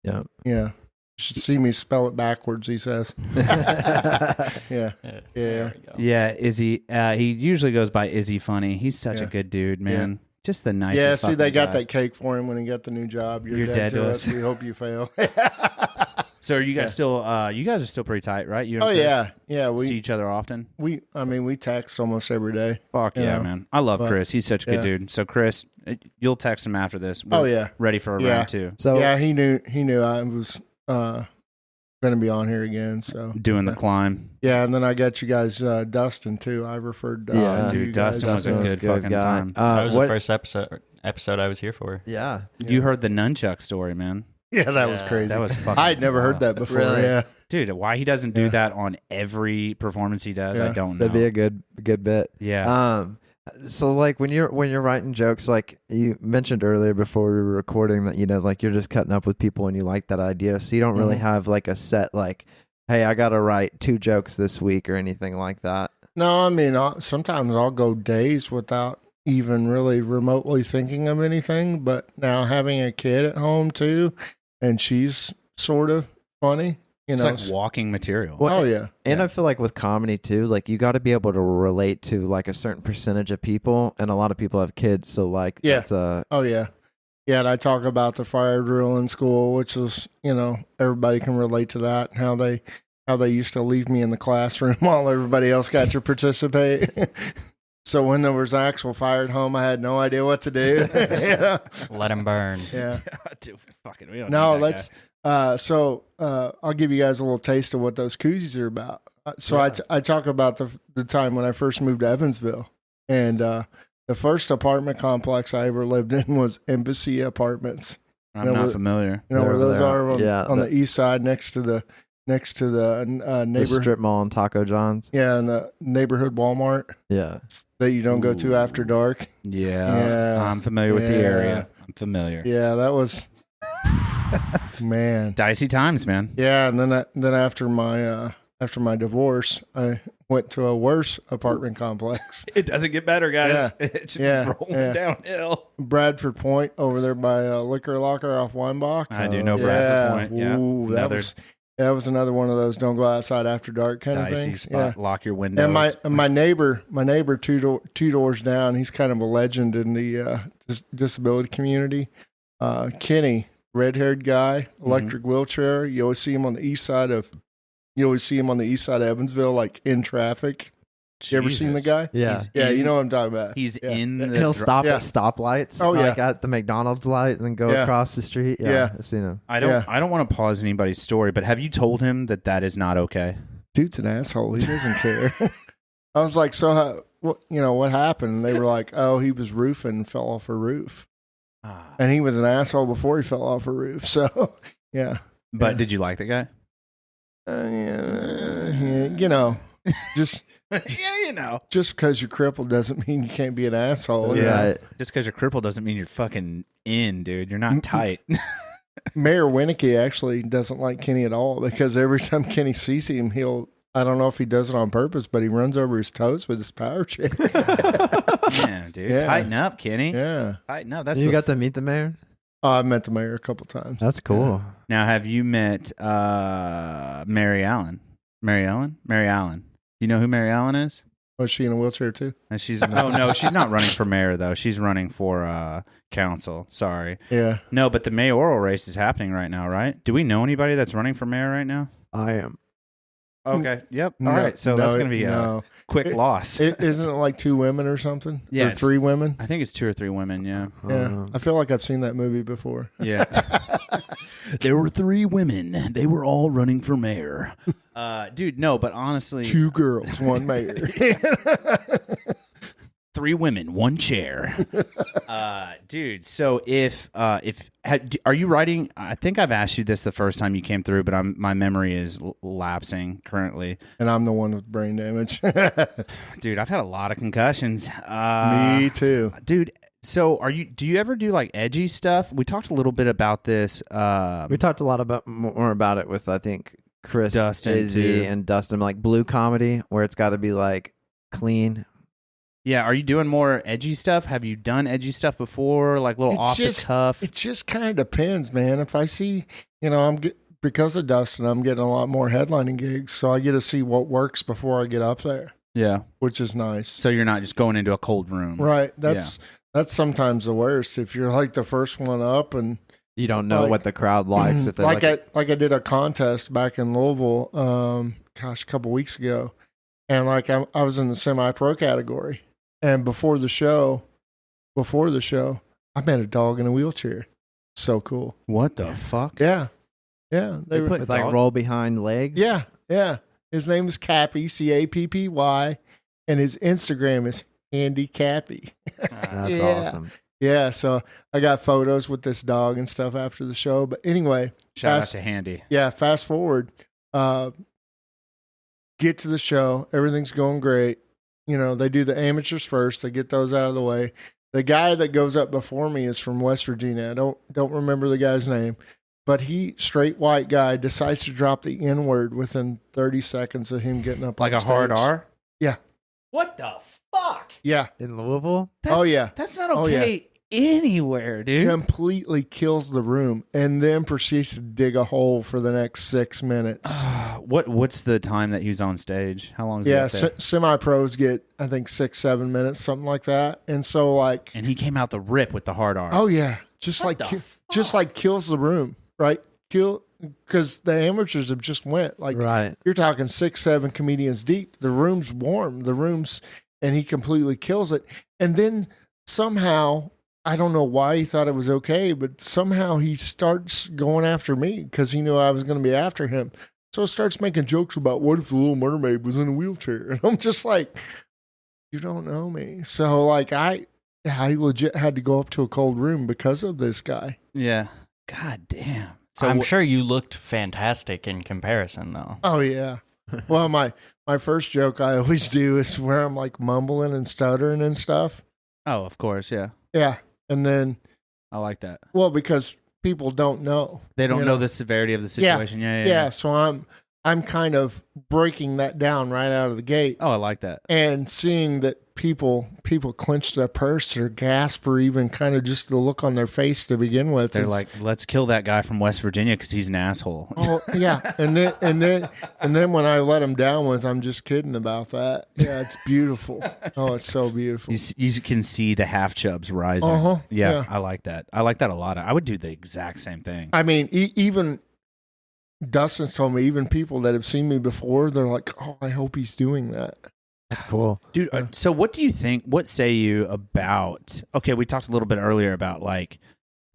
Yeah. Yeah, you should see me spell it backwards. He says. Yeah, There we go. Yeah, Izzy. He usually goes by Izzy Funny. He's such a Yeah. good dude, man. Just the nicest. yeah. See, they fucking got guy. that cake for him when he got the new job. You're dead to us. We hope you fail. So are you guys Yeah. still? You guys are still pretty tight, right? You and Oh Chris yeah. see We each other often. we text almost every day. Fuck You yeah, know, man. I love but- Chris. He's such a good yeah. dude. So Chris, you'll text him after this. We're Oh yeah. ready for a Yeah. round 2. So Yeah, he knew I was going to be on here again. So Doing the climb. yeah, and then I got you guys Dustin too. I referred Dustin to you Dude, guys. Dustin was a good fucking guy. time. That was the first episode I was here for. Yeah. You heard the nunchuck story, man. Yeah, that was Yeah. crazy. That was fucking I had never heard wild. that before. Really? Yeah. Dude, why he doesn't do Yeah. that on every performance he does, I Yeah. don't know. That'd be a good bit. Yeah. So like when you're writing jokes, like you mentioned earlier before we were recording that, you know, like you're just cutting up with people and you like that idea. So you don't really have like a set, like, hey, I got to write 2 jokes this week or anything like that. No, I mean, sometimes I'll go days without even really remotely thinking of anything. But now having a kid at home too, and she's sort of funny, you It's know. like walking material. Oh yeah. And I feel like with comedy too, like you got to be able to relate to like a certain percentage of people, and a lot of people have kids, so like Yeah. that's a Oh yeah. Yeah, and I talk about the fire drill in school, which is, you know, everybody can relate to that. And how they used to leave me in the classroom while everybody else got to participate. So when there was actual fire at home, I had no idea what to do. Yeah. Let him burn. Yeah. Dude, fucking, we don't No, need that let's. I'll give you guys a little taste of what those koozies are about. I talk about the time when I first moved to Evansville, and the first apartment complex I ever lived in was Embassy Apartments. guy. I'm you know, not with- familiar. You know where They're those over are there. on the east side, next to the the neighbor. strip mall and Taco John's. Yeah, and the neighborhood Walmart Yeah. that you don't go to after dark. Yeah. Yeah. I'm familiar with the Yeah. area. I'm familiar. Yeah, that was man. Dicey times, man. Yeah, and then after my divorce, I went to a worse apartment complex, It doesn't get better, guys. Yeah. It's Yeah. rolling Yeah. downhill. Bradford Point over there by Liquor Locker off Weinbach. I do know Yeah. Bradford Point. Yeah. Ooh, Another that was another one of those don't go outside after dark kind of dicey things. spot. Yeah. Lock your windows. And my neighbor two doors down, he's kind of a legend in the disability community. Kenny, red-haired guy, electric wheelchair. You always see him on the east side of Evansville, like in traffic. You ever seen the Jesus. guy? Yeah. He's Yeah, in- you know what I'm talking about. He's Yeah. in the He'll dr- stop Yeah. at stoplights. Oh, yeah. Like at the McDonald's light and then go Yeah. across the street. Yeah. Yeah. I've seen him. I don't Yeah. I don't want to pause anybody's story, but have you told him that that is not okay? Dude's an asshole. He doesn't care. I was like, so what happened? And they were like, oh, he was roofing and fell off a roof. And he was an asshole before he fell off a roof. So, yeah. But Yeah. did you like the guy? You know, just Yeah, you know. just because you're crippled doesn't mean you can't be an asshole. Yeah. Right. Just because you're crippled doesn't mean you're fucking in, dude. You're not tight. Mayor Winnicky actually doesn't like Kenny at all because every time Kenny sees him, I don't know if he does it on purpose, but he runs over his toes with his power chair. Yeah, dude. Yeah. Tighten up, Kenny. Yeah. Tighten up. That's You the got to meet the mayor? I met the mayor a couple times. That's cool. Now, have you met Mary Allen? Mary Allen? Mary Allen. You know who Mary Allen is? Was she in a wheelchair too? And she's no, she's not running for mayor though. She's running for council. Sorry. Yeah. No, but the mayoral race is happening right now, right? Do we know anybody that's running for mayor right now? I am. Okay. Yep. No, All right. So that's no, going to be a no. quick It- loss. Isn't it like 2 women or something? Yeah, Or it's- 3 women? I think it's 2 or 3 women. Yeah. Yeah. I feel like I've seen that movie before. Yeah. There were 3 women. They were all running for mayor. Dude, no, but honestly, 2 girls, 1 mayor. 3 women, 1 chair. Dude, so are you writing? I think I've asked you this the first time you came through, but my memory is lapsing currently. And I'm the one with brain damage. Dude, I've had a lot of concussions. Me too. Dude, so do you ever do like edgy stuff? We talked a little bit about this. We talked a lot more about it with, I think, Chris, Dustin, Izzy, too. and Dustin, like blue comedy, where it's got to be like clean. Yeah, are you doing more edgy stuff? Have you done edgy stuff before, like little off the cuff? It just kind of depends, man. If I see, because of Dustin, I'm getting a lot more headlining gigs, so I get to see what works before I get up there, Yeah. which is nice. So you're not just going into a cold room, Right. That's sometimes the worst. If you're like the first one up and You don't know Like- what the crowd likes. If they like I did a contest back in Louisville, a couple weeks ago, and like I was in the semi-pro category, and before the show, I met a dog in a wheelchair. So cool. What the fuck? Yeah. Yeah, They put With like roll behind legs. Yeah, yeah. His name is Cappy, Cappy, and his Instagram is Handy Cappy. That's Yeah. awesome. Yeah, so I got photos with this dog and stuff after the show. But anyway, Shout out to Handy. Yeah, fast forward. Get to the show. Everything's going great. You know, they do the amateurs first. They get those out of the way. The guy that goes up before me is from West Virginia. I don't remember the guy's name, but he, straight white guy, decides to drop the N word within 30 seconds of him getting up Like on a hard stage. R? Yeah. What the fuck? Yeah. In Louisville? Oh, yeah. That's not Oh, yeah. okay anywhere, dude. Completely kills the room and then proceeds to dig a hole for the next 6 minutes. What's the time that he was on stage? How long is he Yeah, up there? semi-pros get, I think, 6-7 minutes, something like that. And so, like, And he came out the rip with the hard R. oh yeah, just What like the just like kills the room, right? Because the amateurs have just went like Right. you're talking 6-7 comedians deep. The room's warm. And he completely kills it. And then somehow, I don't know why he thought it was okay, but somehow he starts going after me because he knew I was going to be after him. So starts making jokes about what if the Little Mermaid was in a wheelchair, and I'm just like, you don't know me. So like I legit had to go up to a cold room because of this guy. Yeah. God damn. So I'm sure you looked fantastic in comparison, though. Oh yeah. Well, my first joke I always do is where I'm like mumbling and stuttering and stuff. Oh, of course, yeah. Yeah, and then I like that. well because people don't know. They don't You know know? the severity of the situation. Yeah. Yeah, so I'm kind of breaking that down right out of the gate. Oh, I like that. And seeing that people clench their purse or gasp or even kind of just the look on their face to begin with. They're It's- like, let's kill that guy from West Virginia because he's an asshole. oh yeah, and then when I let them down with, I'm just kidding about that. Yeah, it's beautiful. Oh, it's so beautiful. You can see the half chubs rising. Uh-huh, Yeah, yeah. I like that. I like that a lot. I would do the exact same thing. I mean, even Dustin's told me, even people that have seen me before, they're like, "Oh, I hope he's doing that." That's cool. Dude, so what do you think? What say you about? Okay, we talked a little bit earlier about like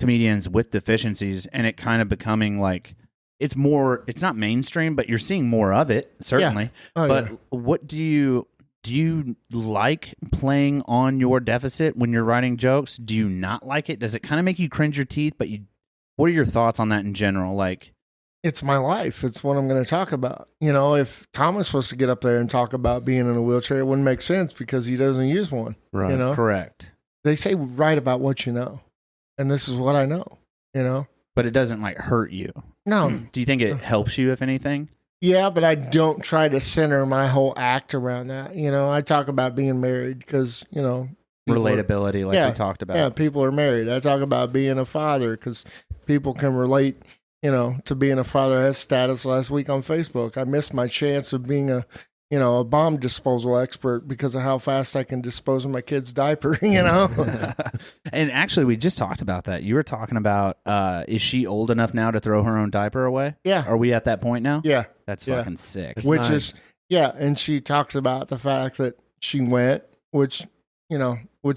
comedians with deficiencies, and it kind of becoming like it's not mainstream, but you're seeing more of it certainly. Oh, but yeah. what do you like playing on your deficit when you're writing jokes? Do you not like it? Does it kind of make you cringe your teeth? But what are your thoughts on that in general? Like, It's my life. It's what I'm going to talk about. You know, if Thomas was to get up there and talk about being in a wheelchair, it wouldn't make sense because he doesn't use one. Right. You know, correct. they say write about what you know, and this is what I know. You know, But it doesn't like hurt you. no, Do you think it helps you, if anything? yeah, but I don't try to center my whole act around that. You know, I talk about being married because people are- Relatability, like Yeah, we talked about. Yeah, people are married. I talk about being a father because people can relate, to being a father. I had status last week on Facebook. I missed my chance of being a bomb disposal expert because of how fast I can dispose of my kid's diaper, And actually, we just talked about that. You were talking about, is she old enough now to throw her own diaper away? Yeah. Are we at that point now? Yeah. That's Yeah. fucking sick. It's Which nice. is, yeah. And she talks about the fact that she went, which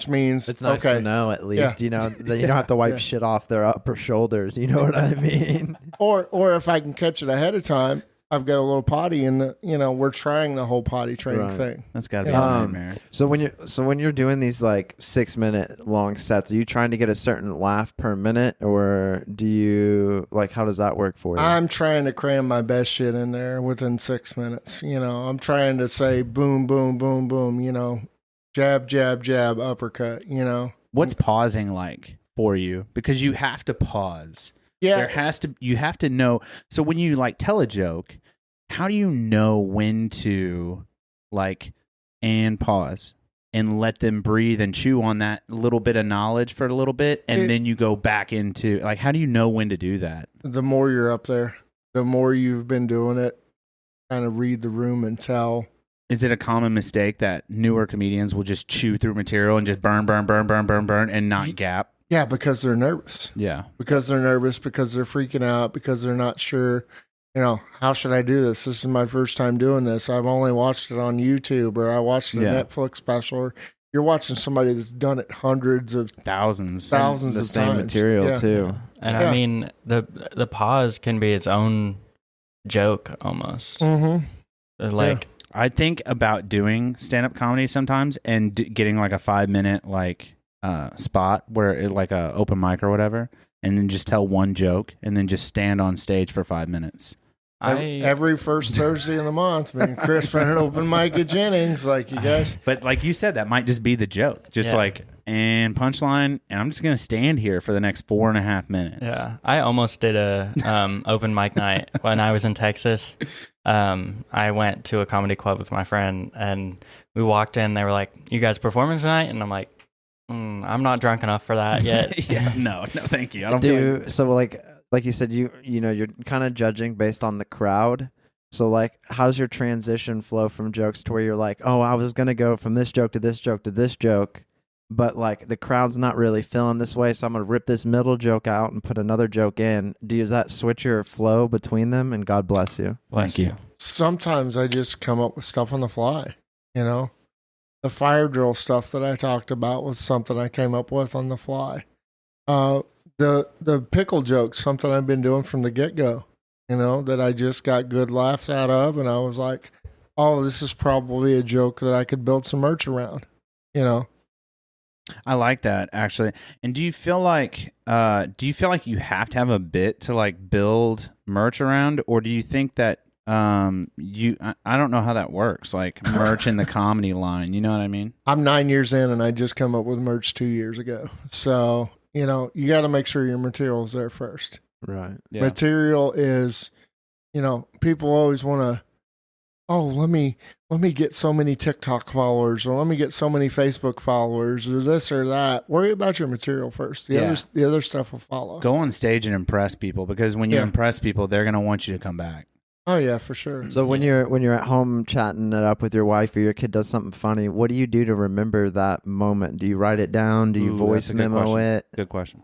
means, It's nice okay. to know at least, Yeah. that you don't have to wipe Yeah. shit off their upper shoulders. You know what I mean? Or if I can catch it ahead of time, I've got a little potty and we're trying the whole potty training Right. thing. That's got to be a Um, nightmare. So when you're doing these like 6-minute long sets, are you trying to get a certain laugh per minute, or do you like how does that work for you? I'm trying to cram my best shit in there within 6 minutes. I'm trying to say boom, boom, boom, boom, jab, jab, jab, uppercut, What's pausing like for you? Because you have to pause. Yeah. You have to know. So when you like tell a joke, how do you know when to like and pause and let them breathe and chew on that little bit of knowledge for a little bit, and then you go back into like, how do you know when to do that? The more you're up there, the more you've been doing it, kind of read the room and tell. Is it a common mistake that newer comedians will just chew through material and just burn and not gap? Yeah, because they're nervous. Yeah. Because they're nervous, because they're freaking out, because they're not sure, how should I do this? This is my first time doing this. I've only watched it on YouTube, or I watched a Yeah. Netflix special, or, you're watching somebody that's done it hundreds of thousands the of same times. material Yeah. too. And Yeah. I mean, the pause can be its own joke almost. Mm-hmm. Like, I think about doing stand-up comedy sometimes and getting like a 5-minute like spot where it like a open mic or whatever, and then just tell one joke and then just stand on stage for 5 minutes. Every first Thursday of the month, me and Chris run an open mic at Jennings, like you guys. But like you said, that might just be the joke. Just Yeah. like, and punchline, and I'm just going to stand here for the next 4.5 minutes. yeah, I almost did a open mic night when I was in Texas. I went to a comedy club with my friend, and we walked in. They were like, "You guys performing tonight?" And I'm like, "I'm not drunk enough for that yet." Yeah, no, thank you. I don't feel like... So like you said, you know, you're kind of judging based on the crowd. So like, how's your transition flow from jokes to where you're like, oh, I was gonna go from this joke to this joke to this joke, but like the crowd's not really feeling this way, so I'm gonna rip this middle joke out and put another joke in. Does that switch your flow between them? And God bless you. Bless you. Sometimes I just come up with stuff on the fly, you know. The fire drill stuff that I talked about was something I came up with on the fly. The pickle joke, something I've been doing from the get-go, you know, that I just got good laughs out of, and I was like, oh, this is probably a joke that I could build some merch around, you know. I like that, actually. And do you feel like you have to have a bit to like build merch around, or do you think that I don't know how that works, like merch in the comedy line, you know what I mean? I'm 9 years in, and I just come up with merch 2 years ago. So, you know, you got to make sure your material is there first. Right. Yeah. Material is, you know, people always want to, oh, let me get so many TikTok followers, or let me get so many Facebook followers, or this or that. Worry about your material first. The other stuff will follow. Go on stage and impress people, because when you Yeah. impress people, they're going to want you to come back. Oh yeah, for sure. So when you're at home chatting it up with your wife, or your kid does something funny, what do you do to remember that moment? Do you write it down? Do you Ooh, voice that's a good memo question. it? Good question.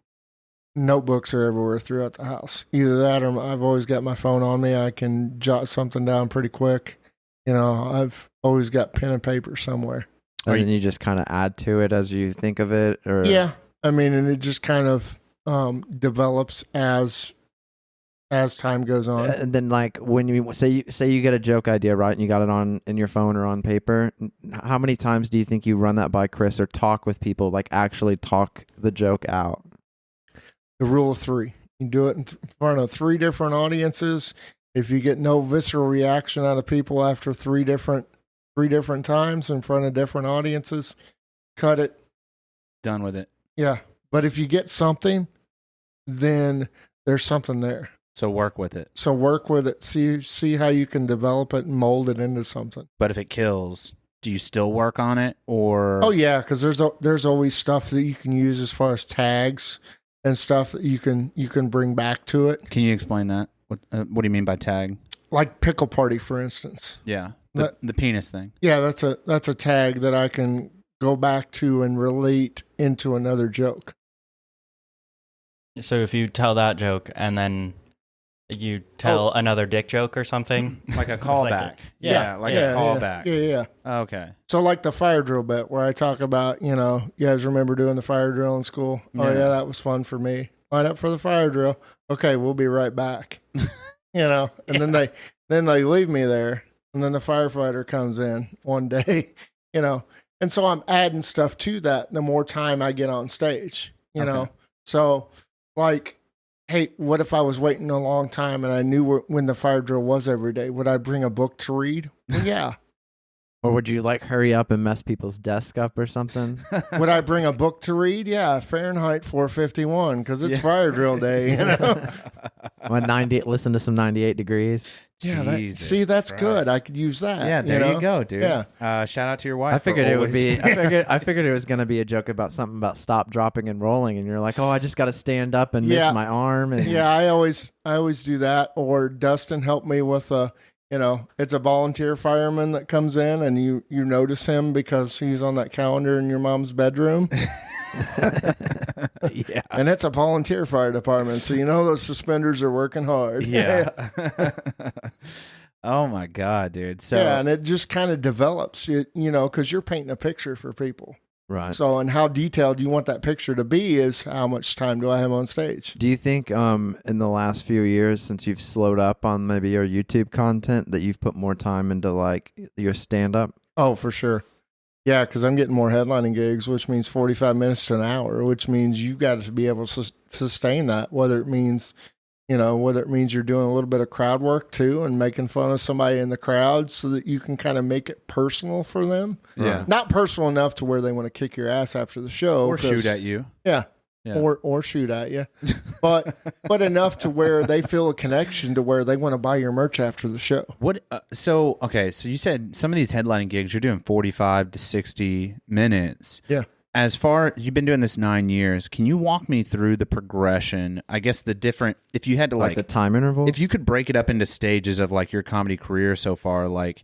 Notebooks are everywhere throughout the house. Either that, or I've always got my phone on me. I can jot something down pretty quick. You know, I've always got pen and paper somewhere. And then you just kind of add to it as you think of it, or Yeah, I mean, and it just kind of develops as time goes on. And then, like, when you say you get a joke idea, right, and you got it on in your phone or on paper, how many times do you think you run that by Chris, or talk with people, like actually talk the joke out? The rule of three: you do it in front of 3 different audiences. If you get no visceral reaction out of people after 3 different times in front of different audiences, cut it. Done with it. Yeah, but if you get something, then there's something there. So work with it. So work with it. See how you can develop it and mold it into something. But if it kills, do you still work on it, or? Oh yeah, because there's always stuff that you can use as far as tags and stuff that you can bring back to it. Can you explain that? What do you mean by tag? Like pickle party, for instance. Yeah, the penis thing. Yeah, that's a tag that I can go back to and relate into another joke. So if you tell that joke and then you tell another dick joke or something, Like a It's callback. like Yeah, like a callback. Yeah. Okay. So like the fire drill bit where I talk about, you know, you guys remember doing the fire drill in school? Oh Yeah. yeah, that was fun for me. Line up for the fire drill. Okay, we'll be right back. You know, and then they leave me there, and then the firefighter comes in one day, you know. And so I'm adding stuff to that the more time I get on stage, you know. So like, hey, what if I was waiting a long time and I knew when the fire drill was every day? Would I bring a book to read? Well, yeah. Or would you like hurry up and mess people's desk up or something? Would I bring a book to read? Yeah, Fahrenheit 451, because it's fire drill day, you know? Listen to some 98 degrees. Yeah, Jesus that's Christ. good. I could use that. Yeah, there you go, dude. Yeah. Shout out to your wife. I figured for it would always- be. I figured it was going to be a joke about something about stop, dropping, and rolling, and you're like, oh, I just got to stand up and miss Yeah. my arm. And Yeah, I always do that. Or Dustin helped me with it's a volunteer fireman that comes in, and you notice him because he's on that calendar in your mom's bedroom. yeah. And it's a volunteer fire department, so you know those suspenders are working hard. Yeah. Oh my God, dude. So yeah, and it just kind of develops, you know, because you're painting a picture for people. Right. So, and how detailed you want that picture to be is how much time do I have on stage. Do you think in the last few years, since you've slowed up on maybe your YouTube content, that you've put more time into like your stand-up? Oh, for sure. Yeah, because I'm getting more headlining gigs, which means 45 minutes to an hour, which means you've got to be able to sustain that, whether it means you're doing a little bit of crowd work too and making fun of somebody in the crowd so that you can kind of make it personal for them. Yeah. Not personal enough to where they want to kick your ass after the show. Or shoot at you. Yeah. Yeah. Or shoot at you. But enough to where they feel a connection to where they want to buy your merch after the show. What? So you said some of these headlining gigs you're doing 45 to 60 minutes. Yeah. As far you've been doing this 9 years, can you walk me through the progression? I guess the different, if you had to Like the time intervals? if you could break it up into stages of like your comedy career so far, like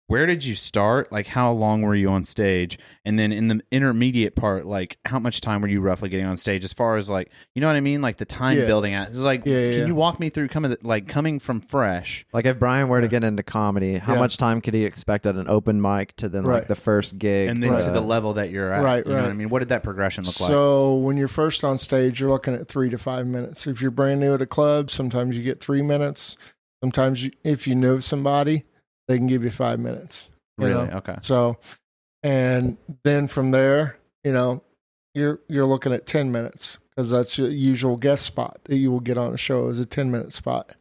where did you start? Like how long were you on stage? And then in the intermediate part, like how much time were you roughly getting on stage as far as like, you know what I mean? Like the time building out. It's like, can you walk me through coming from fresh? Like if Brian were to get into comedy, how much time could he expect at an open mic to then like the first gig? And then to the level that you're at. Right, you know what I mean? What did that progression look like? So when you're first on stage, you're looking at 3 to 5 minutes. If you're brand new at a club, sometimes you get 3 minutes. Sometimes if you know somebody, they can give you 5 minutes. Really? Okay. So, and then from there, you're looking at 10 minutes because that's your usual guest spot that you will get on a show is a 10-minute spot.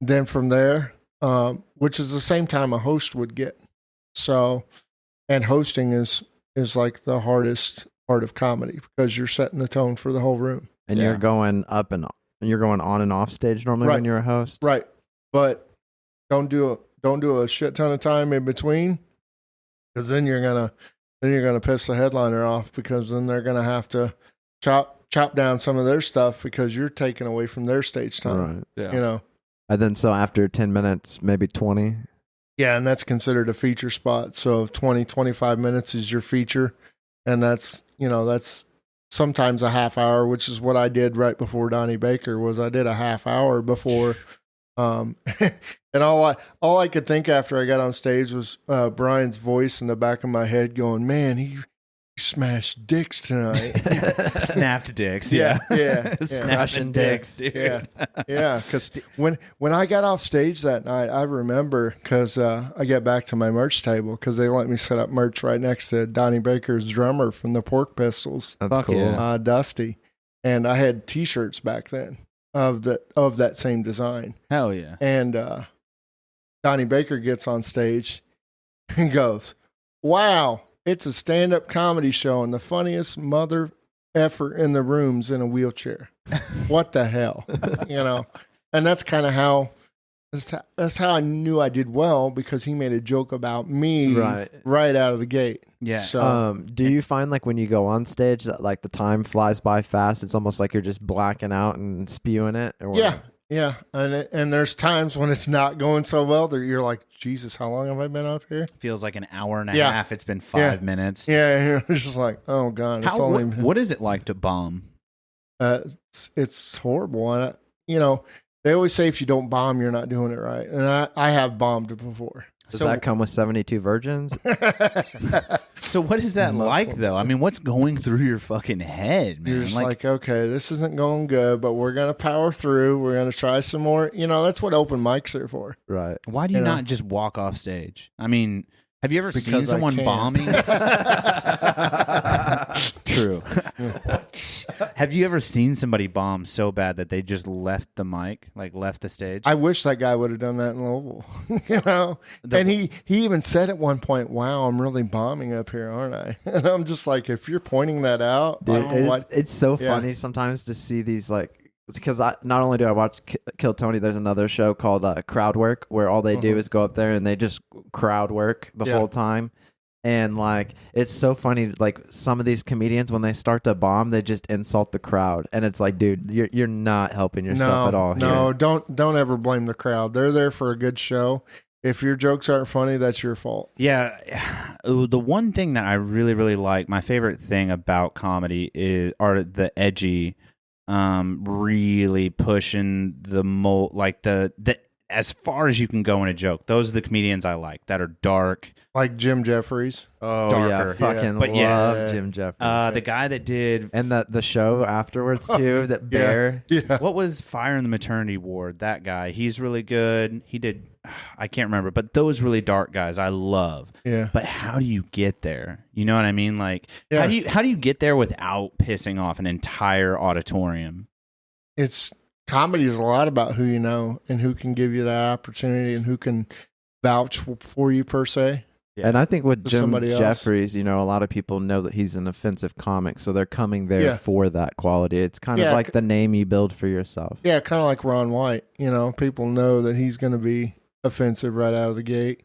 Then from there, which is the same time a host would get. So, and hosting is like the hardest part of comedy because you're setting the tone for the whole room. And you're going up and you're going on and off stage normally when you're a host? Right. But don't do a shit ton of time in between because then you're gonna piss the headliner off because then they're gonna have to chop down some of their stuff because you're taking away from their stage time. Right. Yeah. And then so after 10 minutes, maybe 20. Yeah, and that's considered a feature spot. So 20, 25 minutes is your feature. And that's sometimes a half hour, which is what I did right before Donnie Baker was I did a half hour before. And all I could think after I got on stage was Brian's voice in the back of my head going, man, he smashed dicks tonight. Snapped dicks. Yeah. Smashing dicks, dude. Yeah. Because when I got off stage that night, I remember because I got back to my merch table because they let me set up merch right next to Donnie Baker's drummer from the Pork Pistols. That's cool. Yeah. Dusty. And I had T-shirts back then of that same design. Hell yeah. And Donnie Baker gets on stage and goes, wow, it's a stand-up comedy show and the funniest mother effer in the room's in a wheelchair. What the hell? And that's kind of how I knew I did well because he made a joke about me right out of the gate. Yeah. So, do you find like when you go on stage that like the time flies by fast? It's almost like you're just blacking out and spewing it? Or yeah. Yeah, and there's times when it's not going so well that you're like, Jesus, how long have I been up here? Feels like an hour and a half. It's been 5 minutes. Yeah, it's just like, oh God. What is it like to bomb? It's horrible. And they always say if you don't bomb, you're not doing it right. And I have bombed before. Does that come with 72 virgins? So what is that like, though? I mean, what's going through your fucking head, man? You're just like, okay, this isn't going good, but we're going to power through. We're going to try some more. That's what open mics are for. Right. Why do you not just walk off stage? I mean, have you ever seen Because someone bombing? True. Have you ever seen somebody bomb so bad that they just left the mic, like left the stage? I wish that guy would have done that in Louisville. And he even said at one point, wow, I'm really bombing up here, aren't I? And I'm just like, if you're pointing that out. Dude, it's so funny sometimes to see these like, because not only do I watch Kill Tony, there's another show called Crowd Work where all they do is go up there and they just crowd work the whole time. And like, it's so funny. Like some of these comedians, when they start to bomb, they just insult the crowd, and it's like, dude, you're not helping yourself at all. No, don't ever blame the crowd. They're there for a good show. If your jokes aren't funny, that's your fault. Yeah. The one thing that I really, really like, my favorite thing about comedy are the edgy, really pushing the like the as far as you can go in a joke. Those are the comedians I like that are dark. Like Jim Jeffries. Oh Darker. yeah, fucking But love yes. Jim Jeffries. The guy that did and the show afterwards too, that bear. Yeah. what was Fire in the Maternity Ward? That guy, he's really good. He did, I can't remember, but those really dark guys I love. Yeah. But how do you get there? You know what I mean? Like, Yeah. how do you get there without pissing off an entire auditorium? It's comedy is a lot about who you know and who can give you that opportunity and who can vouch for you per se. Yeah. And I think with To Jim somebody else. Jeffries, a lot of people know that he's an offensive comic, so they're coming there Yeah. for that quality. It's kind Yeah, of like the name you build for yourself. Yeah, kind of like Ron White. People know that he's going to be offensive right out of the gate.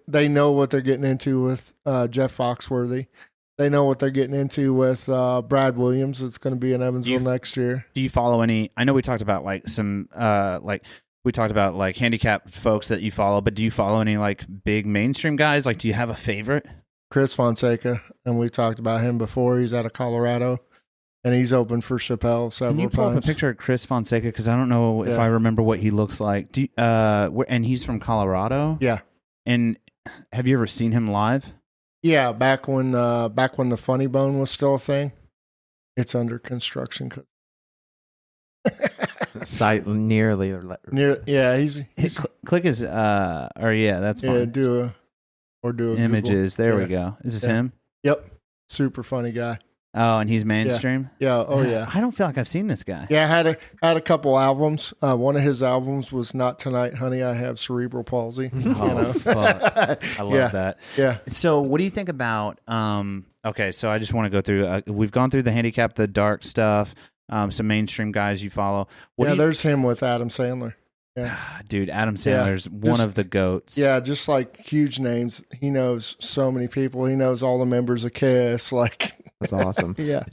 They know what they're getting into with Jeff Foxworthy. They know what they're getting into with Brad Williams. It's going to be in Evansville next year. Do you follow any? I know we talked about like some we talked about like handicapped folks that you follow, but do you follow any like big mainstream guys? Like, do you have a favorite? Chris Fonseca, and we talked about him before. He's out of Colorado, and he's open for Chappelle several Can you pull times. up a picture of Chris Fonseca? Because I don't know if Yeah. I remember what he looks like. Do you, and he's from Colorado. Yeah, And have you ever seen him live? yeah. Back when the Funny Bone was still a thing. It's under construction. Site nearly. He's Click his that's fine. do a Images. Google. There we Yeah. go. Is this Yeah. him? Yep, super funny guy. Oh, and he's mainstream. Yeah. Oh yeah. I don't feel like I've seen this guy. Yeah, I had a couple albums. One of his albums was "Not Tonight, Honey, I Have Cerebral Palsy." Oh, fuck. I love that. Yeah, So, what do you think about? Okay, so I just want to go through. We've gone through the handicap, the dark stuff. Some mainstream guys you follow. there's him with Adam Sandler. Yeah, Dude, Adam Sandler's one Just- of the goats. yeah, just like huge names. He knows so many people. He knows all the members of Kiss. Like, That's awesome. yeah.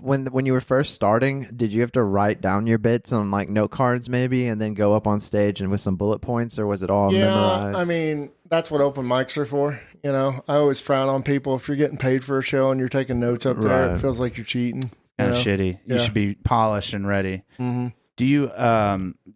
When you were first starting, did you have to write down your bits on like note cards maybe, and then go up on stage and with some bullet points, or was it all memorized? I mean, that's what open mics are for. I always frown on people if you're getting paid for a show and you're taking notes up there. Right. It feels like you're cheating. Kind of shitty. You Yeah. should be polished and ready. Mm-hmm. Do you?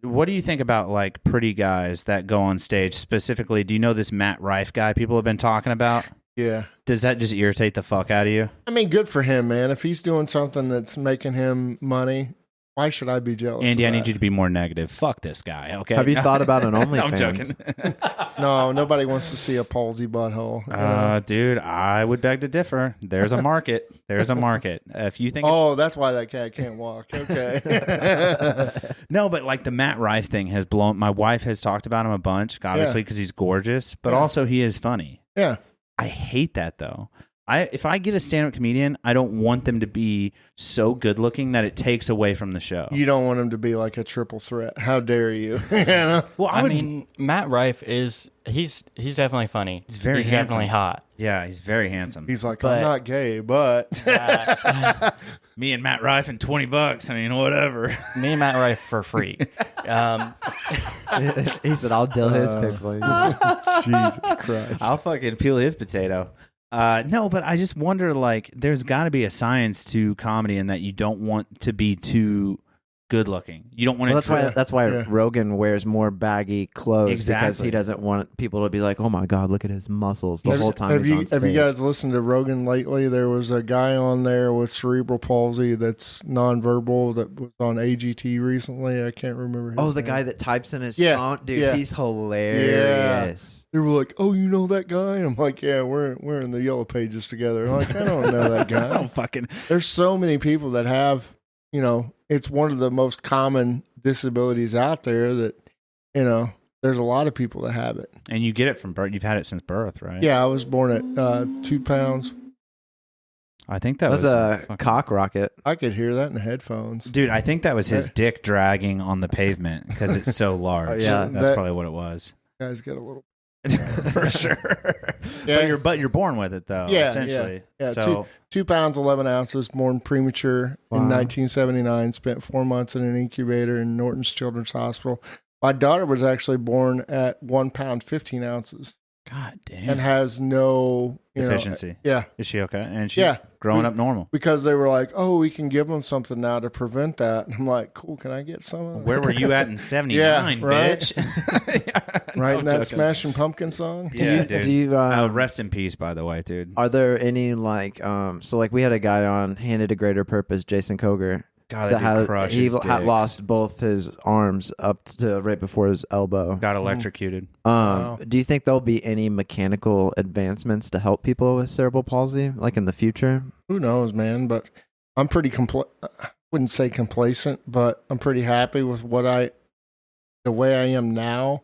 What do you think about like pretty guys that go on stage? Specifically, do you know this Matt Rife guy people have been talking about? Yeah. Does that just irritate the fuck out of you? I mean, good for him, man. If he's doing something that's making him money, why should I be jealous? Andy, of I need that? you to be more negative. Fuck this guy. Okay. Have you thought about an I'm OnlyFans? joking. No, nobody wants to see a palsy butthole. Dude, I would beg to differ. There's a market. There's a market. If you think, That's why that cat can't walk. Okay. no, but like the Matt Rife thing has blown. My wife has talked about him a bunch, obviously because he's gorgeous, but Yeah. also he is funny. Yeah. I hate that though. If I get a stand-up comedian, I don't want them to be so good looking that it takes away from the show. You don't want him to be like a triple threat. How dare you? Well, I mean, Matt Rife he's definitely funny. He's very he's handsome. definitely hot. Yeah, he's very handsome. He's like, But- I'm not gay, but Me and Matt Rife and $20. I mean, whatever. Me and Matt Rife for free. He said, "I'll dill his pickle." Jesus Christ. I'll fucking peel his potato. No, but I just wonder, like, there's got to be a science to comedy in that you don't want to be too good looking. You don't want to. That's why Yeah. Rogan wears more baggy clothes because Exactly. he doesn't want people to be like, "Oh my god, look at his muscles" the whole time Have he's on stage. you guys listened to Rogan lately? There was a guy on there with cerebral palsy that's nonverbal that was on AGT recently. I can't remember his the name. guy that types in his Yeah, phone, dude, yeah. he's hilarious. They were like, "Oh, you know that guy?" And I'm like, "Yeah, we're in the yellow pages together." I'm like, I don't know that I guy. don't fucking. There's so many people that have, it's one of the most common disabilities out there that, there's a lot of people that have it. And you get it from birth. You've had it since birth, right? Yeah, I was born at 2 pounds. I think that That was a fucking- cock rocket. I could hear that in the headphones. Dude, I think that was his dick dragging on the pavement because it's so large. yeah. That's That- probably what it was. Guys get a little. For sure. Yeah. But you're born with it though. Yeah, essentially. Yeah, So 2 pounds 11 ounces, born premature Wow. in 1979. Spent 4 months in an incubator in Norton's Children's Hospital. My daughter was actually born at 1 pound 15 ounces. God damn. and has no Deficiency. Yeah. Is she okay? And she's growing up normal. Because they were like, oh, we can give them something now to prevent that. And I'm like, cool, can I get some of that? Where were you at in 79, Yeah, right. bitch? Right No, in that joking. Smashing Pumpkin song? Yeah, dude. Do you Rest in peace, by the way, dude. are there any like so like we had a guy on Handed to Greater Purpose, Jason Koger, God, that dude crushes he dicks. had lost both his arms up to right before his elbow. Got electrocuted. Wow. Do you think there'll be any mechanical advancements to help people with cerebral palsy, like in the future? Who knows, man? But I'm pretty wouldn't say complacent, but I'm pretty happy with the way I am now,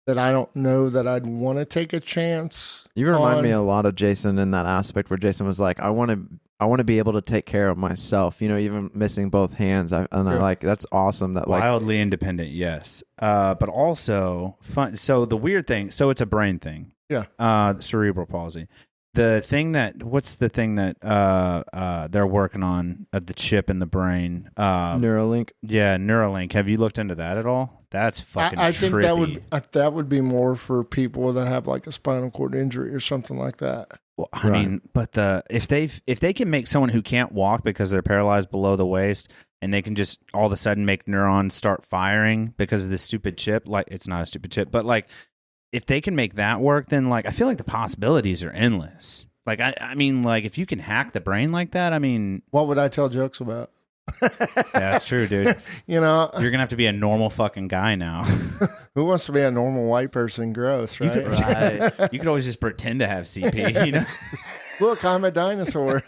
that I don't know that I'd want to take a chance. You remind me a lot of Jason in that aspect where Jason was like, I want to be able to take care of myself, even missing both hands. I like, that's awesome. That like Wildly independent, yes. But also fun. So the weird thing, so it's a brain thing. Yeah. Cerebral palsy. What's the thing that they're working on at the chip in the brain? Neuralink. Yeah, Neuralink. Have you looked into that at all? That's fucking I think trippy. that would be more for people that have like a spinal cord injury or something like that. Well, I mean, but if they can make someone who can't walk because they're paralyzed below the waist, and they can just all of a sudden make neurons start firing because of this stupid chip, like it's not a stupid chip, but like if they can make that work, then like I feel like the possibilities are endless. Like I mean, like if you can hack the brain like that, I mean, What would I tell jokes about? that's true, dude. You know, You're gonna have to be a normal fucking guy now. who wants to be a normal white person? Gross, right? You could always just pretend to have CP, Look, I'm a dinosaur.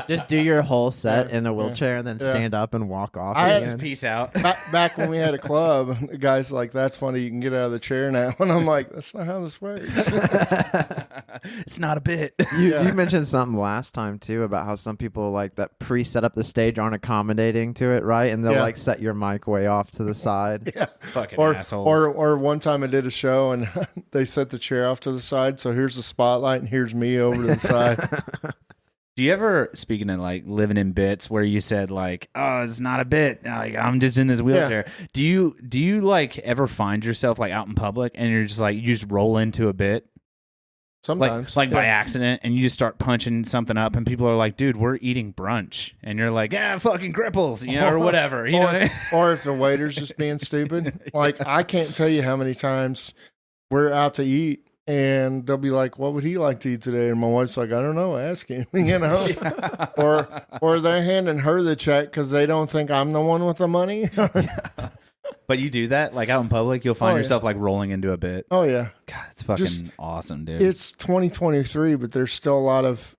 Just do your whole set in a wheelchair and then stand up and walk off. I- again. Just peace out. Back when we had a club, the guy's like, that's funny, you can get out of the chair now. And I'm like, that's not how this works. It's not a bit. You mentioned something last time too about how some people like that pre-set up the stage aren't accommodating to it, right? And they'll Yeah. like set your mic way off to the side. Yeah. Fucking Or, assholes. or one time I did a show and they set the chair off to the side. So here's the spotlight and here's me over to the side. Do you ever, speaking of like living in bits, where you said like, "Oh, it's not a bit. Like, I'm just in this wheelchair." Do you like ever find yourself like out in public and you're just like you just roll into a bit, Sometimes. like by accident, and you just start punching something up, and people are like, "Dude, we're eating brunch," and you're like, "Yeah, fucking cripples," or whatever. You know what I mean? Or if the waiter's just being stupid. Like, I can't tell you how many times we're out to eat and they'll be like, what would he like to eat today? And my wife's like, I don't know, ask him, Or they're handing her the check because they don't think I'm the one with the money. But you do that like out in public, you'll find yourself like rolling into a bit. Oh, yeah. God, it's fucking Just- awesome, dude. It's 2023, but there's still a lot of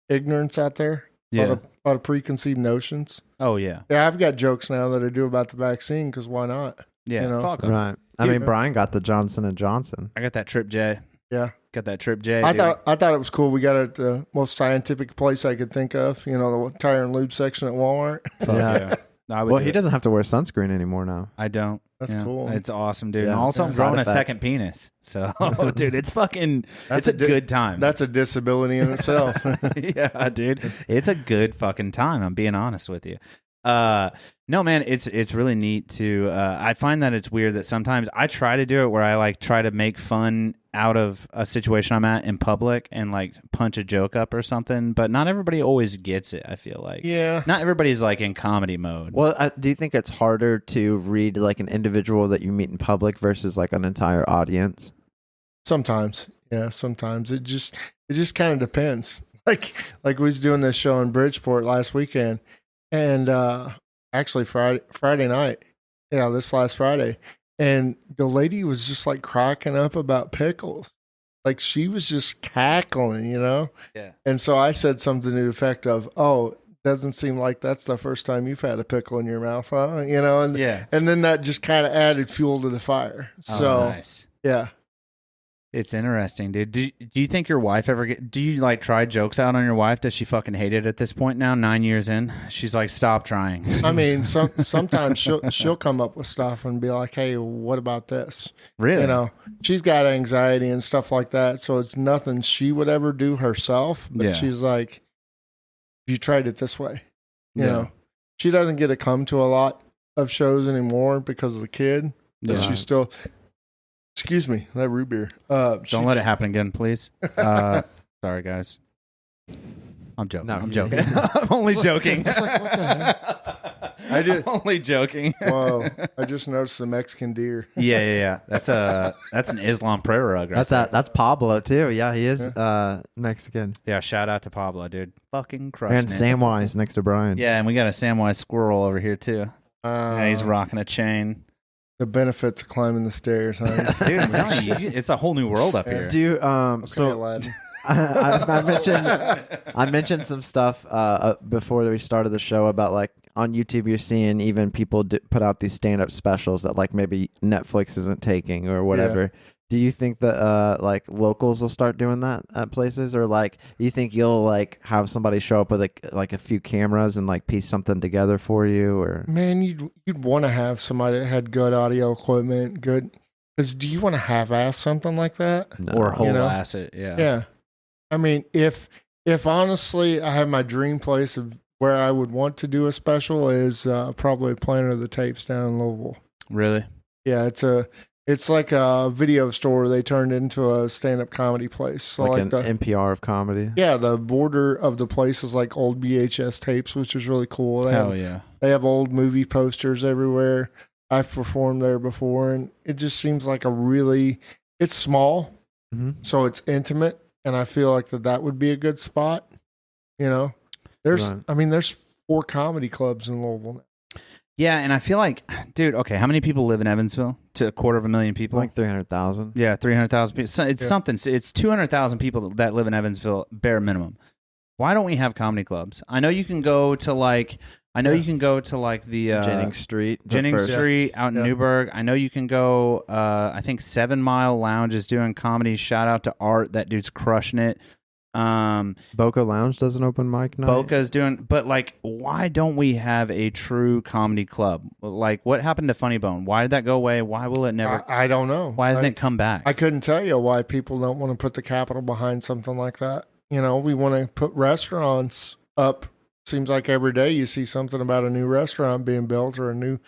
ignorance out there. Yeah. A lot of preconceived notions. Oh yeah. Yeah, I've got jokes now that I do about the vaccine because why not? Yeah. You know? Fuck 'em. Right. I mean, Brian got the Johnson & Johnson. I got that Trip J. Yeah. Got that Trip J. I dude. thought it was cool. We got it at the most scientific place I could think of. The tire and lube section at Walmart. Fuck yeah. I would Well, do he it. doesn't have to wear sunscreen anymore now. I don't. That's cool. It's awesome, dude. Yeah. And also, I'm Side growing a effect. second penis. So, dude, it's fucking. That's it's a a good time. That's a disability in itself. Yeah, dude. It's a good fucking time. I'm being honest with you. No, man, it's really neat to. I find that it's weird that sometimes I try to do it where I like try to make fun out of a situation I'm at in public and like punch a joke up or something, but not everybody always gets it. I feel like not everybody's like in comedy mode. Well, do you think it's harder to read like an individual that you meet in public versus like an entire audience? Sometimes, yeah. Sometimes it just kind of depends. Like we was doing this show in Bridgeport last weekend, and actually Friday night, this last Friday, and the lady was just like cracking up about pickles, like she was just cackling, Yeah. And so I said something to the effect of, "Oh, doesn't seem like that's the first time you've had a pickle in your mouth, huh?" And and then that just kind of added fuel to the fire. So Nice. yeah. It's interesting, dude. Do you think your wife ever do you like try jokes out on your wife? Does she fucking hate it at this point now, 9 years in? She's like, stop trying. I mean, sometimes she'll come up with stuff and be like, "Hey, what about this?" Really? She's got anxiety and stuff like that, so it's nothing she would ever do herself. But Yeah. she's like, "You tried it this way," you Yeah. know. She doesn't get to come to a lot of shows anymore because of the kid, but Yeah. she still Excuse me, that root beer. Don't let it happen again, please. Sorry, guys. I'm joking. No, I'm joking. I'm only joking. It's like, what the heck? I did. I'm only joking. Whoa! I just noticed the Mexican deer. Yeah. That's an Islam prayer rug. Right there. That's Pablo too. Yeah, he is Mexican. Yeah, shout out to Pablo, dude. Fucking crushing And it. Samwise next to Brian. Yeah, and we got a Samwise squirrel over here too. Yeah, he's rocking a chain. The benefits of climbing the stairs, huh? Dude, I'm telling you, it's a whole new world up here. Do you, Okay, so lad. I mentioned some stuff before we started the show about like on YouTube you're seeing even people put out these stand-up specials that like maybe Netflix isn't taking or whatever. Do you think that like locals will start doing that at places, or like you think you'll like have somebody show up with like a few cameras and like piece something together for you? Or Man, you'd want to have somebody that had good audio equipment, good. Because do you want to half-ass something like that? No. Or whole You know? ass it, yeah. Yeah. I mean, if honestly I have my dream place of where I would want to do a special is probably Planet of the Tapes down in Louisville. Really? Yeah, it's like a video store they turned into a stand-up comedy place. So like like an NPR of comedy? yeah, the border of the place is like old VHS tapes, which is really cool. Hell yeah. They have old movie posters everywhere. I've performed there before, and it just seems like it's small, so it's intimate, and I feel like that would be a good spot. You know, there's 4 comedy clubs in Louisville now. Yeah, and I feel like, dude, okay, how many people live in Evansville? To 250,000 people? Like 300,000. Yeah, 300,000 people. So it's something. It's 200,000 people that live in Evansville, bare minimum. Why don't we have comedy clubs? I know you can go to like the Jennings Street. Street out in Newburgh. I know you can go. I think 7 Mile Lounge is doing comedy. Shout out to Art. That dude's crushing it. Boca Lounge does an open mic night. Boca's doing, but like, why don't we have a true comedy club? Like, what happened to Funny Bone? Why did that go away? Why will it never? I don't know. Why hasn't it come back? I couldn't tell you why people don't want to put the capital behind something like that. You know, we want to put restaurants up. Seems like every day you see something about a new restaurant being built or a new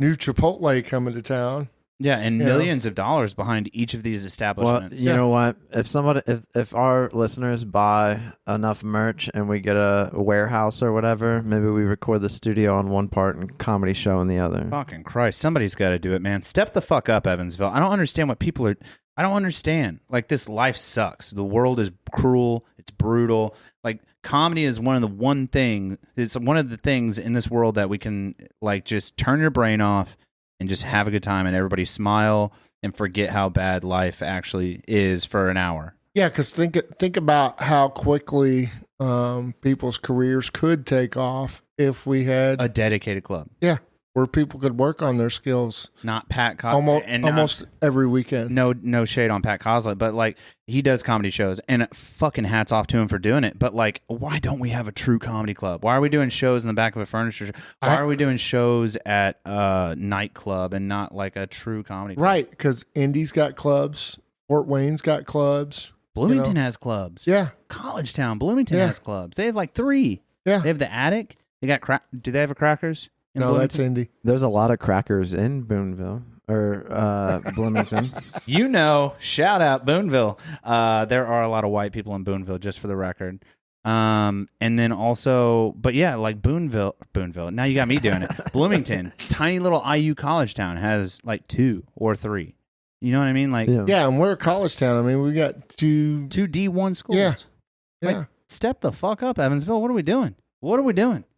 Chipotle coming to town. Yeah, and millions of dollars behind each of these establishments. Well, you know what? If our listeners buy enough merch and we get a warehouse or whatever, maybe we record the studio on one part and comedy show on the other. Fucking Christ, somebody's got to do it, man. Step the fuck up, Evansville. I don't understand what people are. I don't understand. Like, this life sucks. The world is cruel. It's brutal. Like, comedy is one of the things in this world that we can like just turn your brain off and just have a good time and everybody smile and forget how bad life actually is for an hour. Yeah, because think about how quickly people's careers could take off if we had A dedicated club. Yeah, where people could work on their skills. Not Pat Almost every weekend. No shade on Pat Coslett, but like, he does comedy shows and fucking hats off to him for doing it. But like, why don't we have a true comedy club? Why are we doing shows in the back of a furniture show? Why are we doing shows at a nightclub and not like a true comedy club? Right, because Indy's got clubs. Fort Wayne's got clubs. Bloomington has clubs. Yeah. Collegetown, Bloomington has clubs. They have like 3. Yeah. They have the Attic. They got do they have a Crackers? No, that's Indy. There's a lot of crackers in Boonville or Bloomington. You know, shout out Boonville. There are a lot of white people in Boonville, just for the record. And then also, but yeah, like Boonville. Now you got me doing it. Bloomington, tiny little IU college town, has like 2 or 3. You know what I mean? Like, yeah, and we're a college town. I mean, we got 2 D1 schools. Yeah. Like, step the fuck up, Evansville. What are we doing?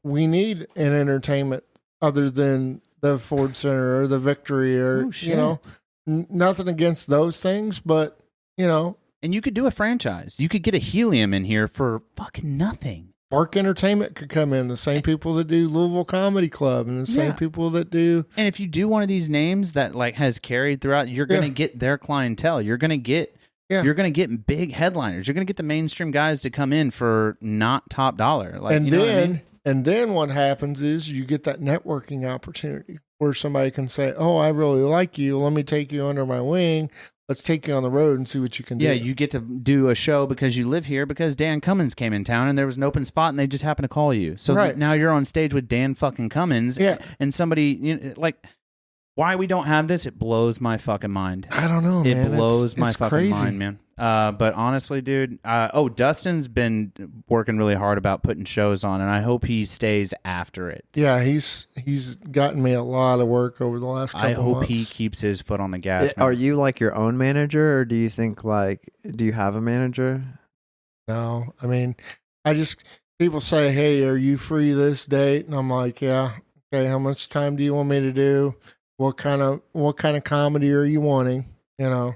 We need an entertainment other than the Ford Center or the Victory or, you know, nothing against those things, but, you know. And you could do a franchise. You could get a Helium in here for fucking nothing. Park Entertainment could come in. The same people that do Louisville Comedy Club and the same people that do. And if you do one of these names that like has carried throughout, you're going to get their clientele. You're going to get big headliners. You're going to get the mainstream guys to come in for not top dollar. Like, and then what happens is you get that networking opportunity where somebody can say, "Oh, I really like you. Let me take you under my wing. Let's take you on the road and see what you can do." Yeah, you get to do a show because you live here because Dan Cummins came in town and there was an open spot and they just happened to call you. So now you're on stage with Dan fucking Cummins. Yeah. And somebody, you know, like, Why we don't have this, it blows my fucking mind. I don't know, It man. blows my it's fucking crazy. mind, man. But honestly, dude, Dustin's been working really hard about putting shows on, and I hope he stays after it. Yeah, he's gotten me a lot of work over the last couple I hope months. he keeps his foot on the gas. Are man. you like your own manager, or do you think like do you have a manager? No, I mean, people say, "Hey, are you free this date?" And I'm like, "Yeah." Okay, how much time do you want me to do? What kind of comedy are you wanting? You know,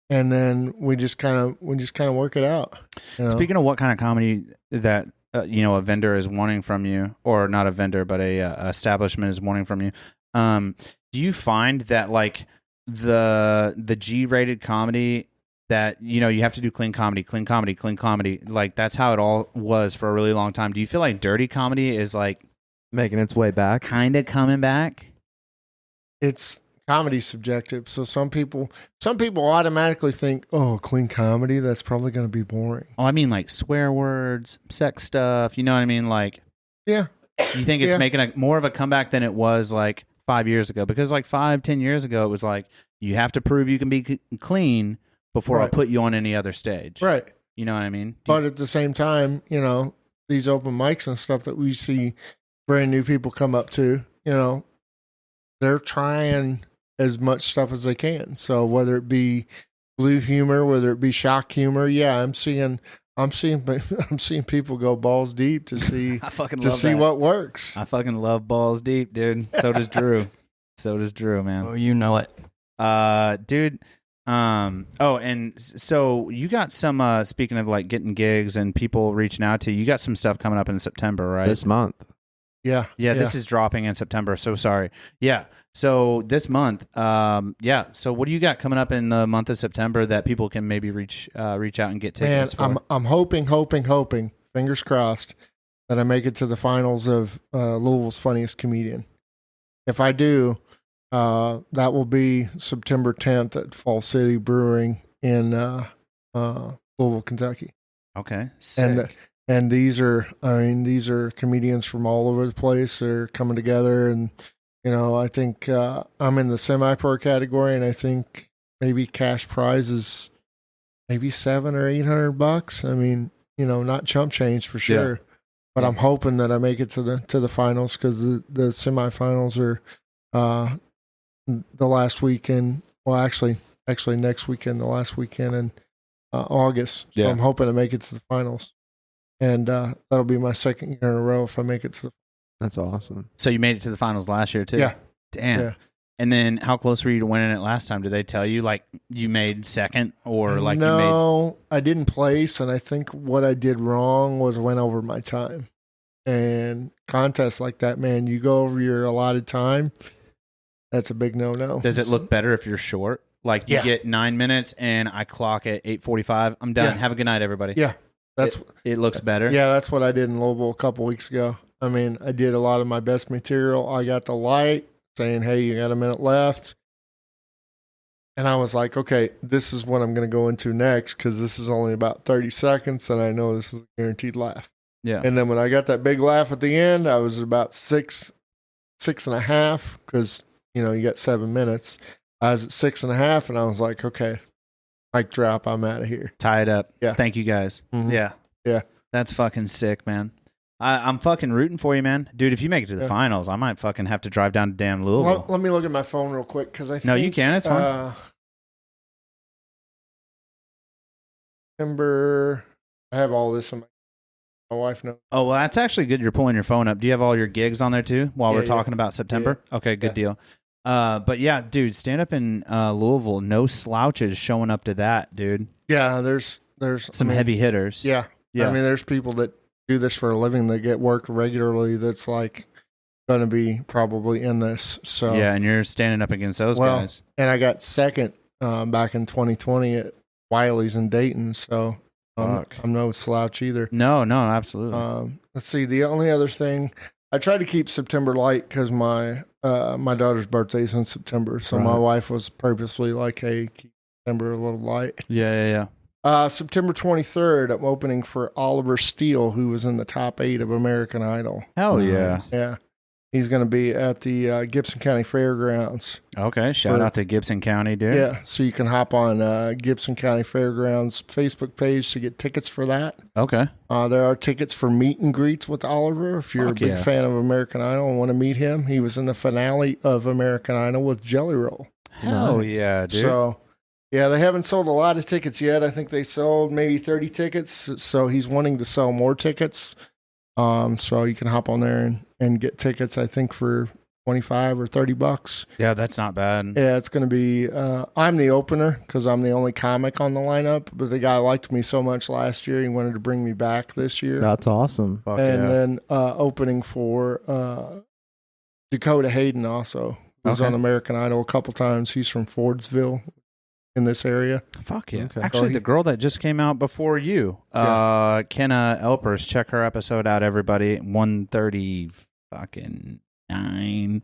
and then we just kind of work it out. You know? Speaking of what kind of comedy that a vendor is wanting from you, or not a vendor, but a establishment is wanting from you, do you find that like the G-rated comedy that you have to do clean comedy, like that's how it all was for a really long time? Do you feel like dirty comedy is like Making its way back? kind of coming back? It's comedy subjective. So some people automatically think, "Oh, clean comedy, that's probably going to be boring." Oh, I mean like swear words, sex stuff. You know what I mean? Like, Yeah, you think it's Yeah. making more of a comeback than it was like 5 years ago? Because like 5-10 years ago, it was like you have to prove you can be clean before I'll Right. put you on any other stage. right. You know what I mean? But at the same time, these open mics and stuff that we see brand new people come up to, they're trying as much stuff as they can. So whether it be blue humor, whether it be shock humor, yeah, I'm seeing people go balls deep to see I fucking to love see that. what works. I fucking love balls deep, dude. So does Drew. So does Drew, man. Oh, you know it. Dude. And so you got some. Speaking of like getting gigs and people reaching out to you, you got some stuff coming up in September, right? This month. Yeah, Yeah, this is dropping in September. So sorry. Yeah. So this month, So what do you got coming up in the month of September that people can maybe reach out and get Man, tickets for? I'm hoping, fingers crossed, that I make it to the finals of Louisville's Funniest Comedian. If I do, that will be September 10th at Fall City Brewing in Louisville, Kentucky. Okay. Sick. And these are comedians from all over the place. They're coming together, and I think I'm in the semi-pro category, and I think maybe cash prize is maybe $700 or $800. I mean, not chump change for sure. Yeah. But I'm hoping that I make it to the finals, because the semifinals are the last weekend. Well, actually next weekend, the last weekend in August. So Yeah. I'm hoping to make it to the finals, and that'll be my second year in a row if I make it to the. That's awesome. So you made it to the finals last year too? Yeah. Damn. Yeah. And then how close were you to winning it last time? Did they tell you like you made second, or like No, I didn't place, and I think what I did wrong was I went over my time. And contests like that, man, you go over your allotted time, that's a big no-no. Does it look better if you're short? Like you Yeah. get 9 minutes and I clock at 8:45. I'm done. Yeah. Have a good night, everybody. Yeah, that's It looks better. yeah, that's what I did in Louisville a couple weeks ago. I mean, I did a lot of my best material. I got the light saying, "Hey, you got a minute left," and I was like, "Okay, this is what I'm going to go into next, because this is only about 30 seconds, and I know this is a guaranteed laugh." Yeah. And then when I got that big laugh at the end, I was about 6.5, because you got 7 minutes. I was at 6.5, and I was like, "Okay, mic drop. I'm out of here." Tie it up. Yeah. Thank you guys. Mhm. Yeah. Yeah. That's fucking sick, man. I'm fucking rooting for you, man. Dude, if you make it to the Yeah. finals, I might fucking have to drive down to damn Louisville. Let me look at my phone real quick, because I think, No, you can. It's fine. September. I have all this in my wife knows. Oh, well, that's actually good. You're pulling your phone up. Do you have all your gigs on there too while Yeah, we're yeah. talking about September? Okay, good Yeah. deal. But yeah, dude, stand up in Louisville. No slouches showing up to that, dude. Yeah, there's Some heavy hitters. Yeah, Yeah. I mean, there's people that do this for a living that get work regularly. That's like going to be probably in this. So Yeah, and you're standing up against those Well, guys. and I got second back in 2020 at Wiley's in Dayton. So Fuck. I'm no slouch either. No, absolutely. Let's see. The only other thing, I tried to keep September light, because my daughter's birthday is in September. So my Right. wife was purposely like, "Hey, keep September a little light." Yeah. September 23rd, I'm opening for Oliver Steele, who was in the top 8 of American Idol. Hell yeah. Yeah. He's going to be at the Gibson County Fairgrounds. Okay, shout out to Gibson County, dude. Yeah, so you can hop on Gibson County Fairgrounds Facebook page to get tickets for that. Okay. There are tickets for meet and greets with Oliver. If you're a big fan of American Idol and want to meet him, he was in the finale of American Idol with Jelly Roll. Hell yeah, dude. So, yeah, they haven't sold a lot of tickets yet. I think they sold maybe 30 tickets. So he's wanting to sell more tickets. So you can hop on there and get tickets, I think, for $25 or $30. Yeah, that's not bad. Yeah, it's going to be, I'm the opener because I'm the only comic on the lineup, but the guy liked me so much last year, he wanted to bring me back this year. That's awesome. Fuck and yeah. then opening for Dakota Hayden also. Who's on American Idol a couple times. He's from Fordsville in this area. Fuck yeah. Okay. Actually, the girl that just came out before you, Kenna Elpers, check her episode out, everybody. 130 fucking 9.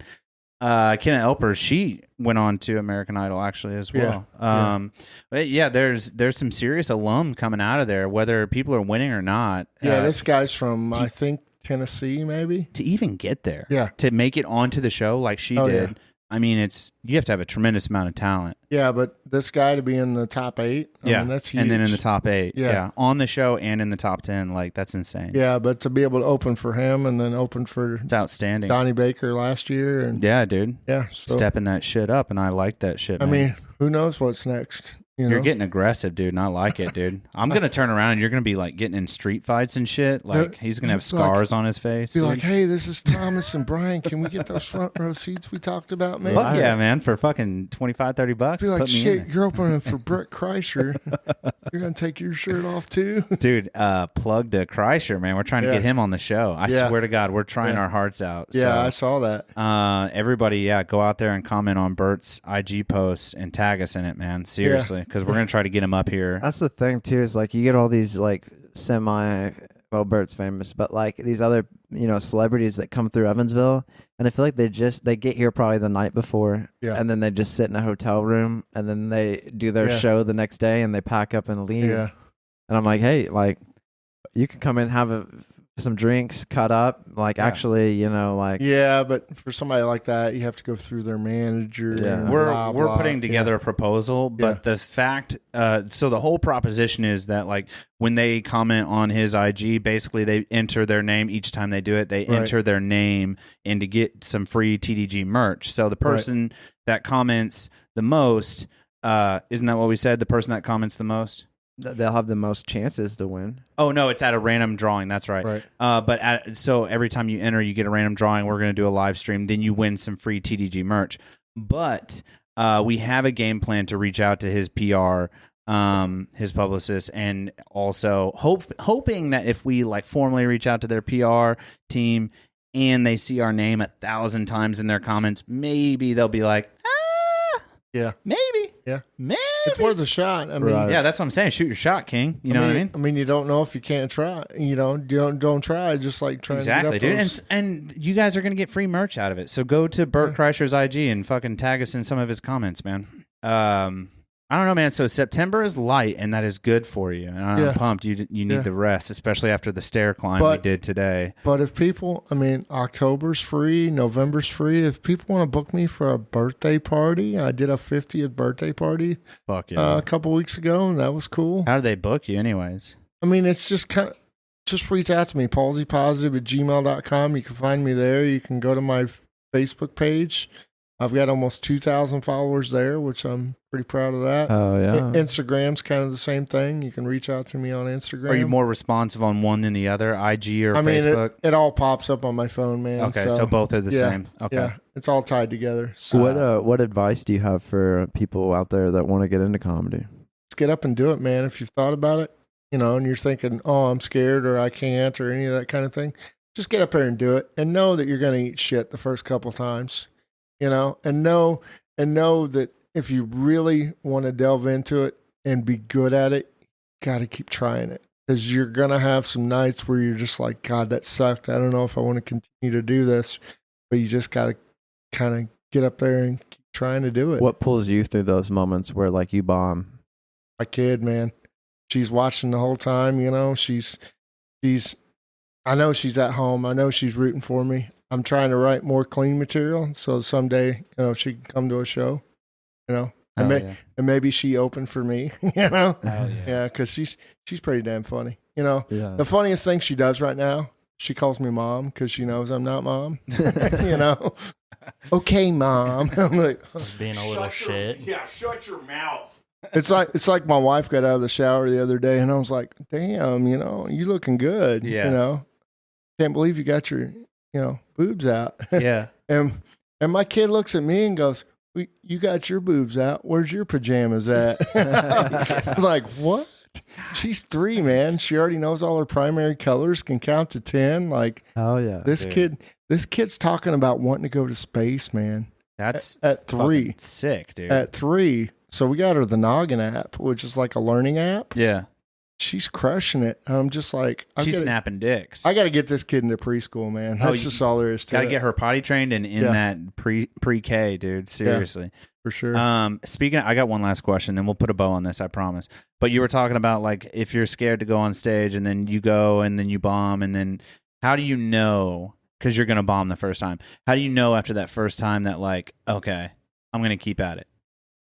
Kenna Elpers, she went on to American Idol actually as well. But yeah, there's some serious alum coming out of there, whether people are winning or not. Yeah, this guy's from, I think, Tennessee, maybe. To even get there. Yeah. To make it onto the show like she did. Yeah. I mean, you have to have a tremendous amount of talent. Yeah, but this guy to be in the top 8, I mean, that's huge. And then in the top 8. Yeah. On the show and in the top 10, like that's insane. Yeah, but to be able to open for him and then open for It's outstanding. Donnie Baker last year. And Yeah, dude. yeah, so, Stepping that shit up, and I like that shit, I man. mean, who knows what's next? You know? You're getting aggressive, dude, and I like it, dude. I'm going to turn around and you're going to be like getting in street fights and shit. Like he's going to have It's like- scars on his face. Be dude. like, hey, this is Thomas and Brian. Can we get those front row seats we talked about, man? Fuck yeah, man. For fucking $25, $30, Be like, put me in shit, there. you're opening for Brett Kreischer. You're going to take your shirt off too? Dude, plug to Kreischer, man. We're trying to Yeah. get him on the show. I Yeah. swear to God, we're trying Yeah. our hearts out. Yeah, I So, saw that. everybody, go out there and comment on Bert's IG posts and tag us in it, man. Seriously, because we're going to try to get him up here. That's the thing too, is like you get all these like well, Bert's famous, but like these other, celebrities that come through Evansville, and I feel like they get here probably the night before, Yeah. and then they just sit in a hotel room, and then they do their Yeah. show the next day, and they pack up and leave. Yeah. And I'm like, hey, like you can come in, have some drinks, cut up, like actually, Yeah, but for somebody like that, you have to go through their manager. Yeah. and We're blah, blah. putting together a proposal, but the fact, so the whole proposition is that like when they comment on his IG, basically they enter their name each time they do it. They enter their name and to get some free TDG merch. So the person that comments the most, isn't that what we said? The person that comments the most. they'll have the most chances to win. Oh no, it's at a random drawing. That's right. Right. So every time you enter, you get a random drawing. We're going to do a live stream. Then you win some free TDG merch. But we have a game plan to reach out to his PR, his publicist, and also hoping that if we like formally reach out to their PR team and they see our name 1,000 times in their comments, maybe they'll be like, Yeah. maybe, Yeah. maybe. It's worth a shot. I mean, Right. Yeah, that's what I'm saying. Shoot your shot, King. You know what I mean? I mean, you don't know if you can't try. Don't try. Just like trying Exactly, to get dude. up those. And you guys are going to get free merch out of it. So go to Bert Kreischer's IG and fucking tag us in some of his comments, man. I don't know, man. So September is light, and that is good for you. And I'm pumped. You need the rest, especially after the stair climb we did today. But if people, October's free, November's free. If people want to book me for a birthday party, I did a 50th birthday party Fuck yeah. a couple weeks ago, and that was cool. How do they book you, anyways? It's just just reach out to me, palsypositive@gmail.com. You can find me there. You can go to my Facebook page. I've got almost 2,000 followers there, which I'm pretty proud of that. Oh yeah. Instagram's kind of the same thing. You can reach out to me on Instagram. Are you more responsive on one than the other, IG or Facebook? It all pops up on my phone, man. Okay, so both are the same. Okay. Yeah, it's all tied together. So what advice do you have for people out there that want to get into comedy? Just get up and do it, man. If you've thought about it, and you're thinking, oh, I'm scared or I can't or any of that kind of thing, just get up there and do it and know that you're going to eat shit the first couple times, and know that if you really want to delve into it and be good at it, you got to keep trying it, because you're going to have some nights where you're just like, God, that sucked. I don't know if I want to continue to do this, but you just got to kind of get up there and keep trying to do it. What pulls you through those moments where like you bomb? My kid, man, she's watching the whole time. She's I know she's at home. I know she's rooting for me. I'm trying to write more clean material, so someday, she can come to a show, and maybe she opened for me, yeah, because she's pretty damn funny, The funniest thing she does right now, she calls me mom because she knows I'm not mom, Okay, mom. I'm like, being a little shit. Shut your mouth. It's like my wife got out of the shower the other day, and I was like, damn, you looking good, can't believe you got your boobs out. Yeah. And my kid looks at me and goes, you got your boobs out. Where's your pajamas at? I was like, what? She's 3, man. She already knows all her primary colors, can count to 10. Like, oh yeah, this kid's talking about wanting to go to space, man. That's at 3. Sick, dude. At 3. So we got her the Noggin app, which is like a learning app. Yeah. She's crushing it. I'm just like, she's snapping dicks. I got to get this kid into preschool, man. That's just all there is to it. Got to get her potty trained and in that pre-K, dude. Seriously. Yeah, for sure. Speaking of, I got one last question, then we'll put a bow on this, I promise. But you were talking about, like, if you're scared to go on stage and then you go and then you bomb, and then how do you know, because you're going to bomb the first time, how do you know after that first time that, like, okay, I'm going to keep at it?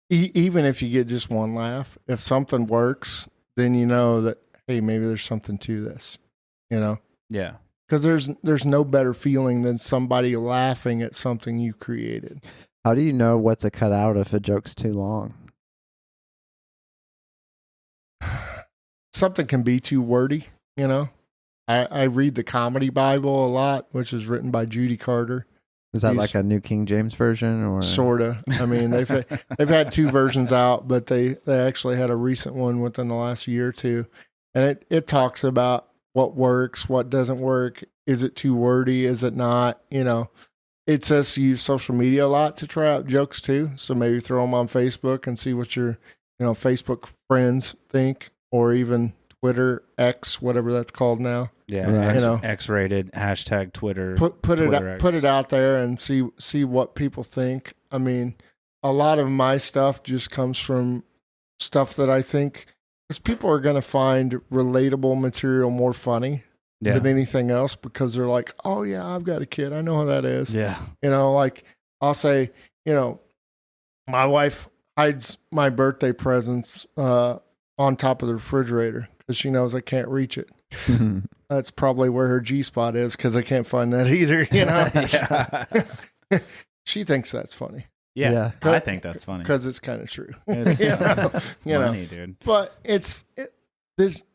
Even if you get just one laugh, if something works, then you know that, hey, maybe there's something to this, Yeah. Because there's no better feeling than somebody laughing at something you created. How do you know what to cut out if a joke's too long? Something can be too wordy, I read the Comedy Bible a lot, which is written by Judy Carter. Is that like a New King James version, or sorta? I mean, they've had 2 versions out, but they actually had a recent one within the last year or 2, and it talks about what works, what doesn't work. Is it too wordy? Is it not? It says to use social media a lot to try out jokes too. So maybe throw them on Facebook and see what your Facebook friends think, or even Twitter, X, whatever that's called now. Yeah, right. X-rated #, Twitter. Put it out there and see what people think. I mean, a lot of my stuff just comes from stuff that I think, because people are going to find relatable material more funny than anything else, because they're like, oh yeah, I've got a kid, I know how that is. Yeah, like I'll say, my wife hides my birthday presents on top of the refrigerator because she knows I can't reach it. That's probably where her G-spot is, because I can't find that either, She thinks that's funny. Yeah. I think that's funny. Because it's kind of true. It's funny, dude. But there's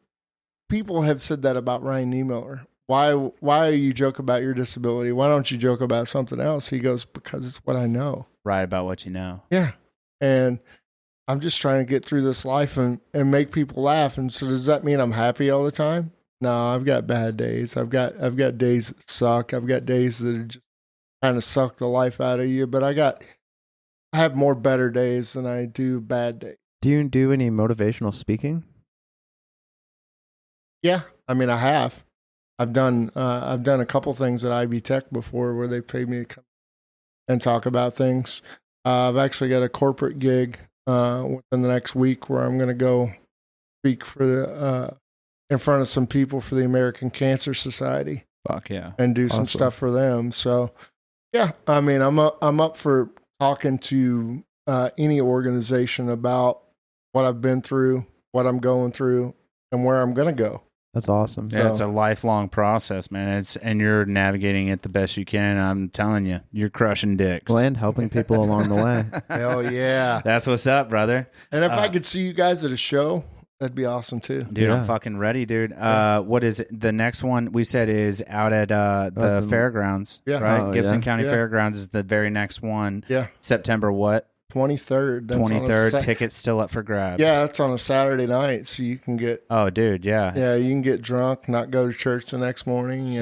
people have said that about Ryan Niemiller. Why you joke about your disability? Why don't you joke about something else? He goes, because it's what I know. Right, about what you know. Yeah. And I'm just trying to get through this life and make people laugh. And so does that mean I'm happy all the time? No, I've got bad days. I've got days that suck. I've got days that are just kind of suck the life out of you. But I have more better days than I do bad days. Do you do any motivational speaking? Yeah, I mean, I have. I've done a couple things at IB Tech before where they paid me to come and talk about things. I've actually got a corporate gig within the next week where I'm going to go speak for in front of some people for the American Cancer Society. Fuck yeah. And do some stuff for them. So yeah, I mean, I'm up for talking to any organization about what I've been through, what I'm going through, and where I'm going to go. That's awesome. Yeah, it's a lifelong process, man. And you're navigating it the best you can. And I'm telling you, you're crushing dicks. And helping people along the way. Hell yeah. That's what's up, brother. And if I could see you guys at a show, that'd be awesome too. Dude, I'm fucking ready, dude. What is it? The next one we said is out at the fairgrounds. Yeah. Right? Gibson County Fairgrounds is the very next one. Yeah. September what? 23rd. 23rd. Tickets still up for grabs. Yeah, that's on a Saturday night, so you can get... Oh, dude, yeah. Yeah, you can get drunk, not go to church the next morning,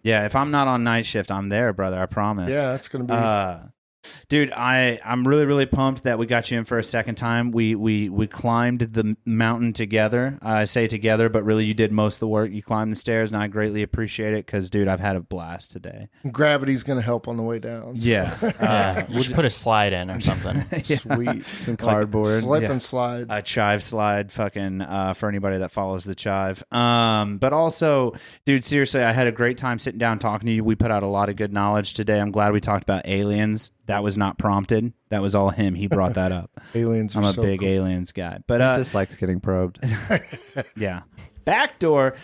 Yeah, if I'm not on night shift, I'm there, brother, I promise. Yeah, that's going to be... Dude, I'm really, really pumped that we got you in for a second time. We climbed the mountain together. I say together, but really you did most of the work. You climbed the stairs, and I greatly appreciate it because, dude, I've had a blast today. Gravity's going to help on the way down. So. Yeah. You should put a slide in or something. Sweet. Some cardboard. Slip and slide. A chive slide fucking for anybody that follows the chive. But also, dude, seriously, I had a great time sitting down talking to you. We put out a lot of good knowledge today. I'm glad we talked about aliens. That was not prompted. That was all him. He brought that up. Aliens are I'm a so big cool. aliens guy. But He just likes getting probed. yeah. Backdoor.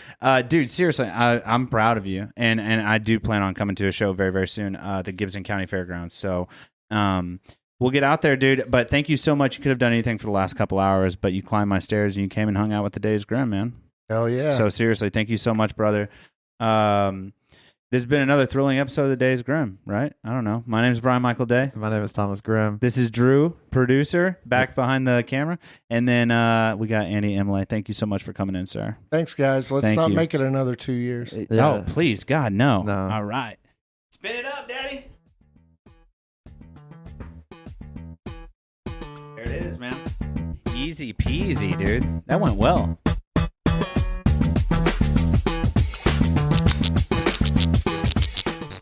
Dude, seriously, I'm proud of you. And I do plan on coming to a show very, very soon, the Gibson County Fairgrounds. So we'll get out there, dude. But thank you so much. You could have done anything for the last couple hours, but you climbed my stairs and you came and hung out with the Days Grimm, man. Hell yeah. So seriously, thank you so much, brother. There's been another thrilling episode of the Days Grimm, right? I don't know. My name is Brian Michael Day. My name is Thomas Grimm. This is Drew, producer, back behind the camera. And then we got Andy Imlay. Thank you so much for coming in, sir. Thanks, guys. Let's Thank not you. make it another 2 years. Yeah. Oh, please, God, no. No. All right. Spin it up, Daddy. There it is, man. Easy peasy, dude. That went well.